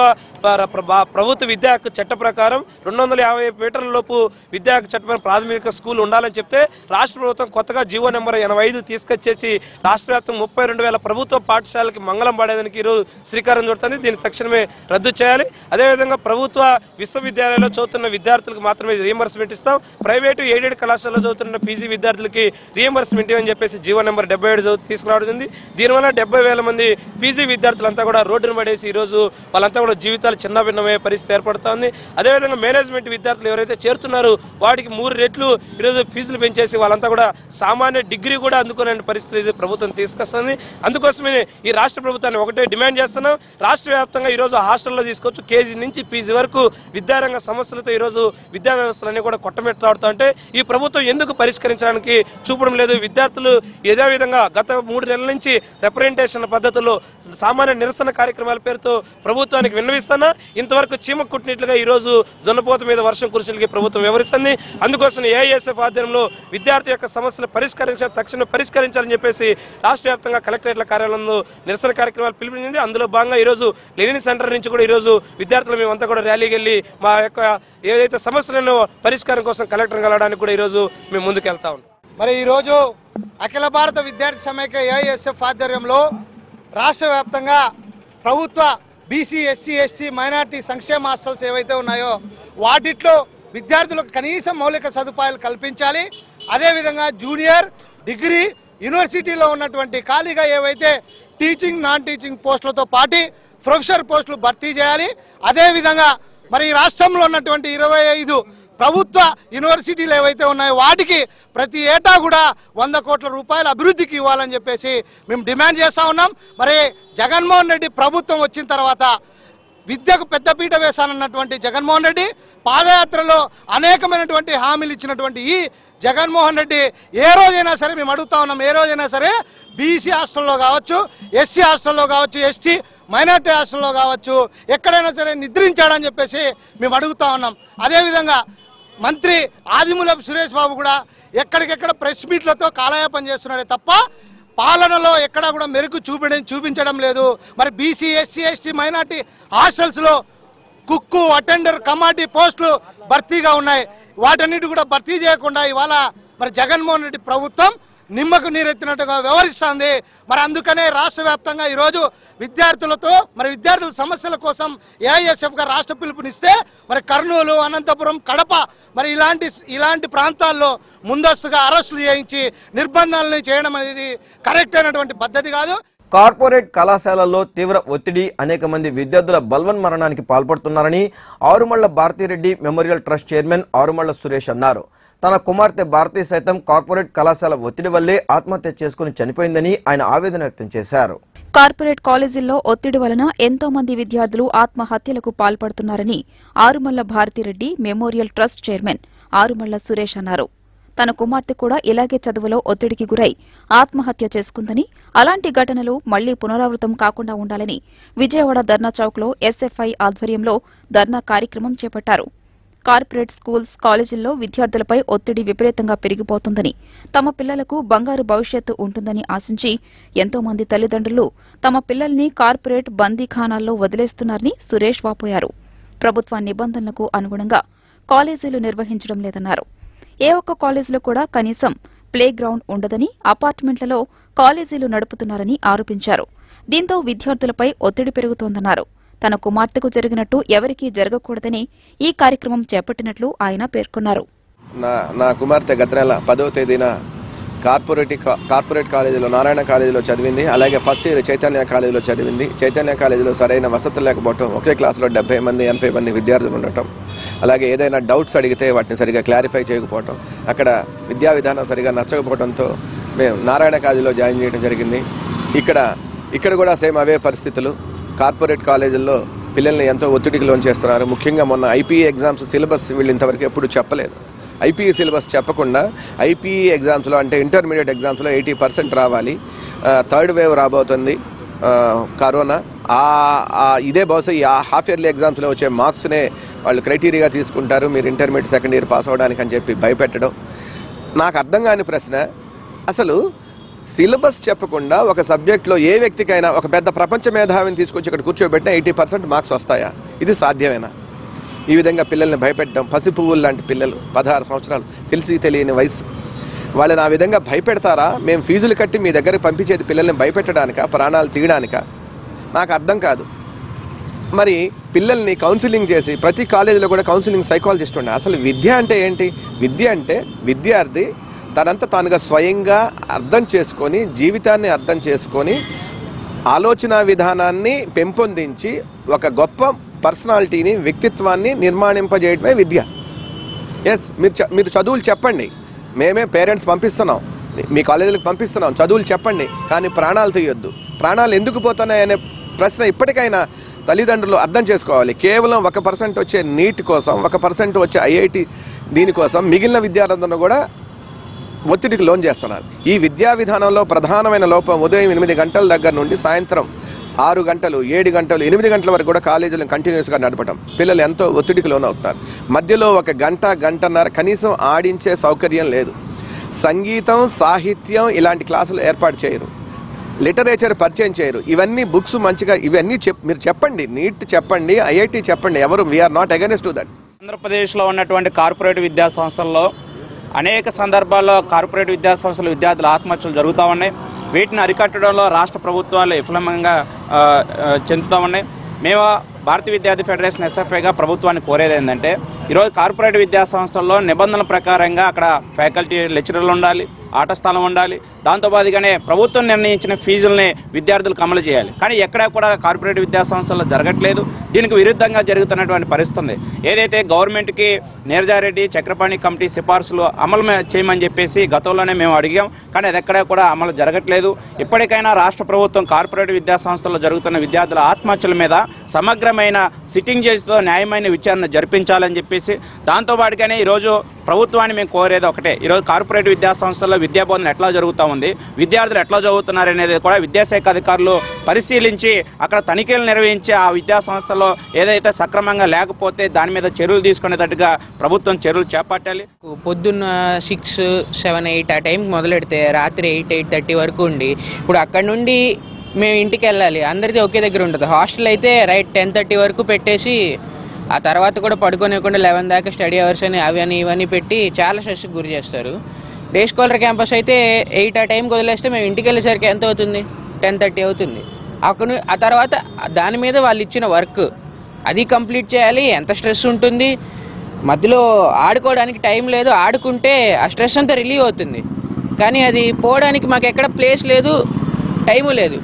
విద్యా హక్కు చట్ట ప్రకారం 250 మీటర్ల లోపు విద్యా హక్కు చట్టం ప్రాథమిక స్కూల్ ఉండాలని చెప్తే రాష్ట్ర ప్రభుత్వం కొత్తగా జీవో నెంబర్ 85 తీసుకొచ్చేసి రాష్ట్ర వ్యాప్తంగా 32,000 ప్రభుత్వ పాఠశాలకి మంగళం పడేదానికి ఈరోజు శ్రీకారం చుడుతుంది. దీన్ని తక్షణమే రద్దు చేయాలి. అదేవిధంగా ప్రభుత్వ విశ్వవిద్యాలయాల్లో చదువుతున్న విద్యార్థులకు మాత్రమే రియంబర్స్మెంట్ ఇస్తాం, ప్రైవేటు ఎయిడెడ్ కళాశాలలో చదువుతున్న పీజీ విద్యార్థులకి రియంబర్స్మెంట్ అని చెప్పేసి జీవో నెంబర్ 77 తీసుకురావడం. దీనివల్ల 70,000 మంది పీజీ విద్యార్థులంతా కూడా రోడ్డును పడేసి ఈరోజు వాళ్ళంతా కూడా జీవితాలు చిన్నభిన్నమయ్యే పరిస్థితి ఏర్పడుతోంది. అదేవిధంగా మేనేజ్మెంట్ విద్యార్థులు ఎవరైతే చేరుతున్నారో వాటికి 3 రెట్లు ఈరోజు ఫీజులు పెంచేసి వాళ్ళంతా కూడా సామాన్య డిగ్రీ కూడా అందుకునే పరిస్థితి ప్రభుత్వం తీసుకొస్తుంది. అందుకోసమే ఈ రాష్ట్ర ప్రభుత్వాన్ని ఒకటే డిమాండ్ చేస్తున్నాం. రాష్ట్ర వ్యాప్తంగా ఈరోజు హాస్టల్లో తీసుకోవచ్చు, కేజీ నుంచి పీజీ వరకు విద్యారంగ సమస్యలతో ఈరోజు విద్యా వ్యవస్థలన్నీ కూడా కొట్టమెట్లాడుతూ ఉంటే ఈ ప్రభుత్వం ఎందుకు పరిష్కరించడానికి చూపడం లేదు? విద్యార్థులు ఏదే విధంగా గత 3 నెలల నుంచి రిప్రజెంటేషన్ పద్ధతుల్లో సామాన్య నిరసన కార్యక్రమాల పేరుతో ప్రభుత్వానికి విన్నవిస్తున్నా ఇంతవరకు చీమ కుట్టినట్లుగా ఈరోజు దున్నపోత మీద వర్షం కురిసినట్లుగా ప్రభుత్వం వివరిస్తుంది. అందుకోసం ఏఐఎస్ఎఫ్ ఆధ్వర్యంలో విద్యార్థి యొక్క సమస్యలు తక్షణం పరిష్కరించాలని చెప్పేసి రాష్ట్ర వ్యాప్తంగా కలెక్టరేట్ల కార్యాలయంలో నిరసన కార్యక్రమాలు పిలుపునింది. అందులో భాగంగా ఈరోజు లెనిన్ సెంటర్ నుంచి కూడా ఈరోజు విద్యార్థులు మేమంతా కూడా ర్యాలీకి వెళ్ళి మా యొక్క ఏదైతే సమస్యలను పరిష్కారం కోసం కలెక్టర్ కలవడానికి కూడా ఈరోజు మేము ముందుకు వెళ్తా ఉన్నాం. మరి ఈరోజు అఖిల భారత విద్యార్థి సమైక్య ఏఐఎస్ఎఫ్ ఆధ్వర్యంలో రాష్ట్ర వ్యాప్తంగా ప్రభుత్వ బీసీ, ఎస్సీ, ఎస్టీ, మైనార్టీ సంక్షేమ హాస్టల్స్ ఏవైతే ఉన్నాయో వాటిట్లో విద్యార్థులకు కనీస మౌలిక సదుపాయాలు కల్పించాలి. అదేవిధంగా జూనియర్, డిగ్రీ, యూనివర్సిటీలో ఉన్నటువంటి ఖాళీగా ఏవైతే టీచింగ్, నాన్ టీచింగ్ పోస్టులతో పాటు ప్రొఫెసర్ పోస్టులు భర్తీ చేయాలి. అదేవిధంగా మరి రాష్ట్రంలో ఉన్నటువంటి 25 ప్రభుత్వ యూనివర్సిటీలు ఏవైతే ఉన్నాయో వాటికి ప్రతి ఏటా కూడా 100 కోట్ల రూపాయల అభివృద్ధికి ఇవ్వాలని చెప్పేసి మేము డిమాండ్ చేస్తూ ఉన్నాం. మరి జగన్మోహన్ రెడ్డి ప్రభుత్వం వచ్చిన తర్వాత విద్యకు పెద్దపీట వేశానన్నటువంటి జగన్మోహన్ రెడ్డి పాదయాత్రలో అనేకమైనటువంటి హామీలు ఇచ్చినటువంటి ఈ జగన్మోహన్ రెడ్డి ఏ రోజైనా సరే మేము అడుగుతా ఉన్నాం, ఏ రోజైనా సరే బీసీ హాస్టల్లో కావచ్చు, ఎస్సీ హాస్టల్లో కావచ్చు, ఎస్టీ మైనార్టీ హాస్టల్లో కావచ్చు ఎక్కడైనా సరే నిద్రించాడని చెప్పేసి మేము అడుగుతా ఉన్నాం. అదేవిధంగా మంత్రి ఆదిమూలపు సురేష్ బాబు కూడా ఎక్కడికెక్కడ ప్రెస్ మీట్లతో కాలయాపన చేస్తున్నాడే తప్ప పాలనలో ఎక్కడా కూడా మెరుగు చూపించడం లేదు. మరి బీసీ, ఎస్సీ, ఎస్టీ, మైనార్టీ హాస్టల్స్లో కుక్కు, అటెండర్, కమాండీ పోస్టులు భర్తీగా ఉన్నాయి. వాటన్నిటి కూడా భర్తీ చేయకుండా ఇవాళ మరి జగన్మోహన్ రెడ్డి ప్రభుత్వం నిమ్మకు నీరెత్తినట్టుగా వ్యవహరిస్తుంది. మరి అందుకనే రాష్ట్ర వ్యాప్తంగా ఈరోజు విద్యార్థులతో మరి విద్యార్థుల సమస్యల కోసం ఏఐఎస్ఎఫ్గా రాష్ట్ర పిలుపునిస్తే మరి కర్నూలు, అనంతపురం, కడప మరి ఇలాంటి ప్రాంతాల్లో ముందస్తుగా అరెస్టులు చేయించి నిర్బంధాలను చేయడం అనేది కరెక్ట్ అయినటువంటి పద్ధతి కాదు. కార్పొరేట్ కళాశాలల్లో తీవ్ర ఒత్తిడి, అనేక మంది విద్యార్థుల బల్వన్ మరణానికి పాల్పడుతున్నారని Arumalla Bharathi Reddy memorial trust chairman Arumalla Suresh అన్నారు. తన కుమార్తె భారతీ సైతం కార్పొరేట్ కళాశాల ఒత్తిడి వల్లే ఆత్మహత్య చేసుకుని చనిపోయిందని ఆయన ఆవేదన వ్యక్తం చేశారు. కార్పొరేట్ కాలేజీల్లో ఒత్తిడి వలన ఎంతో మంది విద్యార్థులు ఆత్మహత్యలకు పాల్పడుతున్నారని Arumalla Bharathi Reddy memorial trust chairman Arumalla Suresh అన్నారు. తన కుమార్తె కూడా ఇలాగే చదువులో ఒత్తిడికి గురై ఆత్మహత్య చేసుకుందని, అలాంటి ఘటనలు మళ్లీ పునరావృతం కాకుండా ఉండాలని విజయవాడ ధర్నా చౌక్లో ఎస్ఎఫ్ఐ ఆధ్వర్యంలో ధర్నా కార్యక్రమం చేపట్టారు. కార్పొరేట్ స్కూల్స్, కాలేజీల్లో విద్యార్థులపై ఒత్తిడి విపరీతంగా పెరిగిపోతుందని, తమ పిల్లలకు బంగారు భవిష్యత్తు ఉంటుందని ఆశించి ఎంతో మంది తల్లిదండ్రులు తమ పిల్లల్ని కార్పొరేట్ బందీఖానాల్లో వదిలేస్తున్నారని సురేష్ వాపోయారు. ప్రభుత్వ నిబంధనలకు అనుగుణంగా కాలేజీలు నిర్వహించడం లేదన్నారు. ఏ ఒక్క కాలేజీలో కూడా కనీసం ప్లే గ్రౌండ్ ఉండదని, అపార్ట్మెంట్లలో కాలేజీలు నడుపుతున్నారని ఆరోపించారు. దీంతో విద్యార్థులపై ఒత్తిడి పెరుగుతోందన్నారు. తన కుమార్తెకు జరిగినట్టు ఎవరికీ జరగకూడదని ఈ కార్యక్రమం చేపట్టినట్లు ఆయన పేర్కొన్నారు. నా కుమార్తె గత నెల 10వ తేదీన కార్పొరేట్ కాలేజీలో, నారాయణ కాలేజీలో చదివింది. అలాగే ఫస్ట్ ఇయర్ చైతన్య కాలేజీలో చదివింది. చైతన్య కాలేజీలో సరైన వసతులు లేకపోవటం, ఒకే క్లాసులో 70 మంది 80 మంది విద్యార్థులు ఉండటం, అలాగే ఏదైనా డౌట్స్ అడిగితే వాటిని సరిగా క్లారిఫై చేయకపోవటం, అక్కడ విద్యా విధానం సరిగా నచ్చకపోవడంతో మేము నారాయణ కాలేజీలో జాయిన్ చేయడం జరిగింది. ఇక్కడ కూడా సేమ్ అవే పరిస్థితులు. కార్పొరేట్ కాలేజీల్లో పిల్లల్ని ఎంతో ఒత్తిడికి లోన్ చేస్తున్నారు. ముఖ్యంగా మొన్న ఐపీఈ ఎగ్జామ్స్ సిలబస్ వీళ్ళు ఇంతవరకు ఎప్పుడు చెప్పలేదు. ఐపీఈ సిలబస్ చెప్పకుండా ఐపీఈ ఎగ్జామ్స్లో, అంటే ఇంటర్మీడియట్ ఎగ్జామ్స్లో 80% రావాలి. థర్డ్ వేవ్ రాబోతుంది కరోనా. ఇదే బహుశా ఈ హాఫ్ ఇయర్లీ ఎగ్జామ్స్లో వచ్చే మార్క్స్నే వాళ్ళు క్రైటీరియాగా తీసుకుంటారు, మీరు ఇంటర్మీడియట్ సెకండ్ ఇయర్ పాస్ అవ్వడానికి అని చెప్పి భయపెట్టడం. నాకు అర్థం కాని ప్రశ్న, అసలు సిలబస్ చెప్పకుండా ఒక సబ్జెక్ట్లో ఏ వ్యక్తికైనా ఒక పెద్ద ప్రపంచ మేధావిని తీసుకొచ్చి ఇక్కడ కూర్చోబెట్టినా 80% మార్క్స్ వస్తాయా? ఇది సాధ్యమేనా? ఈ విధంగా పిల్లల్ని భయపెట్టడం. పసి పువ్వులు లాంటి పిల్లలు, 16 సంవత్సరాలు, తెలిసి తెలియని వయసు, వాళ్ళని ఆ విధంగా భయపెడతారా? మేము ఫీజులు కట్టి మీ దగ్గరికి పంపించేది పిల్లల్ని భయపెట్టడానికా, ప్రాణాలు తీయడానికా? నాకు అర్థం కాదు. మరి పిల్లల్ని కౌన్సిలింగ్ చేసి, ప్రతి కాలేజీలో కూడా కౌన్సిలింగ్ సైకాలజిస్ట్ ఉండే. అసలు విద్య అంటే ఏంటి? విద్య అంటే విద్యార్థి తనంతా తానుగా స్వయంగా అర్థం చేసుకొని, జీవితాన్ని అర్థం చేసుకొని, ఆలోచన విధానాన్ని పెంపొందించి ఒక గొప్ప పర్సనాలిటీని, వ్యక్తిత్వాన్ని నిర్మాణింపజేయడమే విద్య. ఎస్, మీరు చదువులు చెప్పండి, మేమే పేరెంట్స్ పంపిస్తున్నాం, మీ కాలేజీలకు పంపిస్తున్నాం, చదువులు చెప్పండి, కానీ ప్రాణాలు తీయొద్దు. ప్రాణాలు ఎందుకు పోతున్నాయనే ప్రశ్న ఇప్పటికైనా తల్లిదండ్రులు అర్థం చేసుకోవాలి. కేవలం 1% వచ్చే నీట్ కోసం, 1% వచ్చే ఐఐటి దీనికోసం మిగిలిన విద్యార్థులను కూడా ఒత్తిడికి లోన్ చేస్తున్నారు. ఈ విద్యా విధానంలో ప్రధానమైన లోపం ఉదయం 8 గంటల దగ్గర నుండి సాయంత్రం 6 గంటలు, 7 గంటలు, 8 గంటల వరకు కూడా కాలేజీలను కంటిన్యూస్గా నడపడం. పిల్లలు ఎంతో ఒత్తిడికి లోన్ అవుతున్నారు. మధ్యలో 1 గంట, గంటన్నర కనీసం ఆడించే సౌకర్యం లేదు. సంగీతం, సాహిత్యం ఇలాంటి క్లాసులు ఏర్పాటు చేయరు. లిటరేచర్ పరిచయం చేయరు. ఇవన్నీ బుక్స్ మంచిగా, ఇవన్నీ మీరు చెప్పండి, నీట్ చెప్పండి, ఐఐటి చెప్పండి, ఎవరు we're not against to that. ఆంధ్రప్రదేశ్లో ఉన్నటువంటి కార్పొరేట్ విద్యా సంస్థల్లో అనేక సందర్భాల్లో కార్పొరేట్ విద్యా సంస్థల విద్యార్థుల ఆత్మహత్యలు జరుగుతూ ఉన్నాయి. వీటిని అరికట్టడంలో రాష్ట్ర ప్రభుత్వాలు విఫలంగా చెందుతూ ఉన్నాయి. మేము భారతీయ విద్యార్థి ఫెడరేషన్ ఎస్ఎఫ్ఐగా ప్రభుత్వాన్ని కోరేది ఏంటంటే, ఈరోజు కార్పొరేట్ విద్యా సంస్థల్లో నిబంధనల ప్రకారంగా అక్కడ ఫ్యాకల్టీ, లెక్చరర్లు ఉండాలి, ఆట స్థలం ఉండాలి. దాంతోపాటుగానే ప్రభుత్వం నిర్ణయించిన ఫీజుల్ని విద్యార్థులకు అమలు చేయాలి. కానీ ఎక్కడా కూడా కార్పొరేట్ విద్యా సంస్థల్లో జరగట్లేదు. దీనికి విరుద్ధంగా జరుగుతున్నటువంటి పరిస్థితి ఉంది. ఏదైతే గవర్నమెంట్కి నీరజారెడ్డి, చక్రపాణి కమిటీ సిఫార్సులు అమలు చేయమని చెప్పేసి గతంలోనే మేము అడిగాం, కానీ అది ఎక్కడా కూడా అమలు జరగట్లేదు. ఇప్పటికైనా రాష్ట్ర ప్రభుత్వం కార్పొరేట్ విద్యా సంస్థల్లో జరుగుతున్న విద్యార్థుల ఆత్మహత్యల మీద సమగ్రమైన సిట్టింగ్ జడ్జితో న్యాయమైన విచారణ జరిపించాలని చెప్పేసి, దాంతోపాటుగానే ఈరోజు ప్రభుత్వాన్ని మేము కోరేది ఒకటే, ఈరోజు కార్పొరేట్ విద్యా సంస్థల్లో విద్యాబోధన ఎట్లా జరుగుతూ ఉంది, విద్యార్థులు ఎట్లా చదువుతున్నారు అనేది కూడా విద్యాశాఖ అధికారులు పరిశీలించి అక్కడ తనిఖీలు నిర్వహించి ఆ విద్యా సంస్థలో ఏదైతే సక్రమంగా లేకపోతే దాని మీద చర్యలు తీసుకునేటట్టుగా ప్రభుత్వం చర్యలు చేపట్టాలి. పొద్దున్న 6, 7, 8 ఆ టైంకి మొదలెడితే రాత్రి 8, 8:30 వరకు ఉండి, ఇప్పుడు అక్కడ నుండి మేము ఇంటికి వెళ్ళాలి. అందరిది ఒకే దగ్గర ఉంటుంది. హాస్టల్ అయితే రైట్ 10:30 వరకు పెట్టేసి ఆ తర్వాత కూడా పడుకోనివ్వకుండా 11 దాకా స్టడీ అవర్స్ అని అవన్నీ ఇవన్నీ పెట్టి చాలా స్ట్రెస్కి గురి చేస్తారు. డే స్కాలర్ క్యాంపస్ అయితే 8 ఆ టైంకి వదిలేస్తే మేము ఇంటికి వెళ్ళేసరికి ఎంత అవుతుంది? 10:30 అవుతుంది. అక్కడ ఆ తర్వాత దాని మీద వాళ్ళు ఇచ్చిన వర్క్ అది కంప్లీట్ చేయాలి. ఎంత స్ట్రెస్ ఉంటుంది, మధ్యలో ఆడుకోవడానికి టైం లేదు. ఆడుకుంటే ఆ స్ట్రెస్ అంతా రిలీవ్ అవుతుంది, కానీ అది పోవడానికి మాకు ఎక్కడ ప్లేస్ లేదు, టైము లేదు.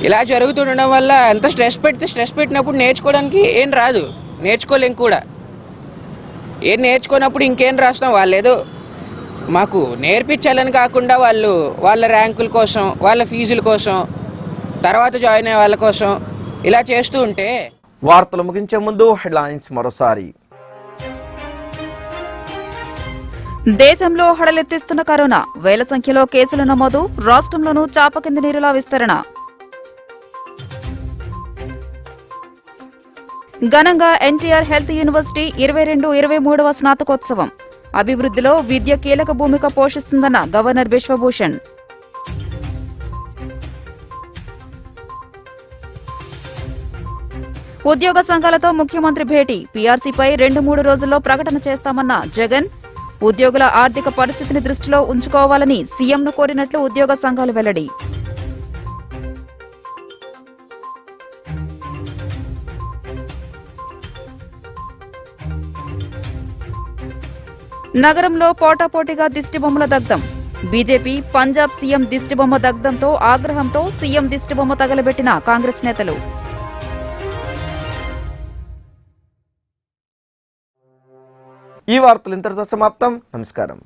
ఇలా జరుగుతుండడం వల్ల ఎంత స్ట్రెస్ పెట్టినప్పుడు నేర్చుకోవడానికి ఏం రాదు, నేర్చుకోలేం కూడా. ఏం నేర్చుకున్నప్పుడు ఇంకేం రాస్తాం? వాళ్ళు ఏదో మాకు నేర్పించాలని కాకుండా వాళ్ళు వాళ్ళ ర్యాంకుల కోసం, వాళ్ళ ఫీజుల కోసం, తర్వాత జాయిన్ అయ్యే వాళ్ళ కోసం ఇలా చేస్తూ ఉంటే. వార్తలు ముగించే ముందు హెడ్లైన్స్ మరోసారి. దేశంలో హడలెత్తిస్తున్న కరోనా, వేల సంఖ్యలో కేసుల నమోదు, రాష్ట్రంలోనూ చాప కింద నీరులా విస్తరణ. ఘనంగా ఎన్టీఆర్ హెల్త్ యూనివర్సిటీ 22-23వ స్నాతకోత్సవం. అభివృద్ధిలో విద్య కీలక భూమిక పోషిస్తుందన్న గవర్నర్ బిశ్వభూషణ్. ఉద్యోగ సంఘాలతో ముఖ్యమంత్రి భేటీ. పీఆర్సీపై 2-3 రోజుల్లో ప్రకటన చేస్తామన్న జగన్. ఉద్యోగుల ఆర్థిక పరిస్థితిని దృష్టిలో ఉంచుకోవాలని సీఎంను కోరినట్లు ఉద్యోగ సంఘాలు వెల్లడి. నగరంలో పోటాపోటీగా దిష్టిబొమ్మల దగ్ధం. బీజేపీ, పంజాబ్ సీఎం దిష్టిబొమ్మ దగ్ధంతో ఆగ్రహంతో సీఎం దిష్టిబొమ్మ తగలబెట్టిన కాంగ్రెస్ నేతలు. ఈ వార్తలు ఇంతటితో సమాప్తం. నమస్కారం.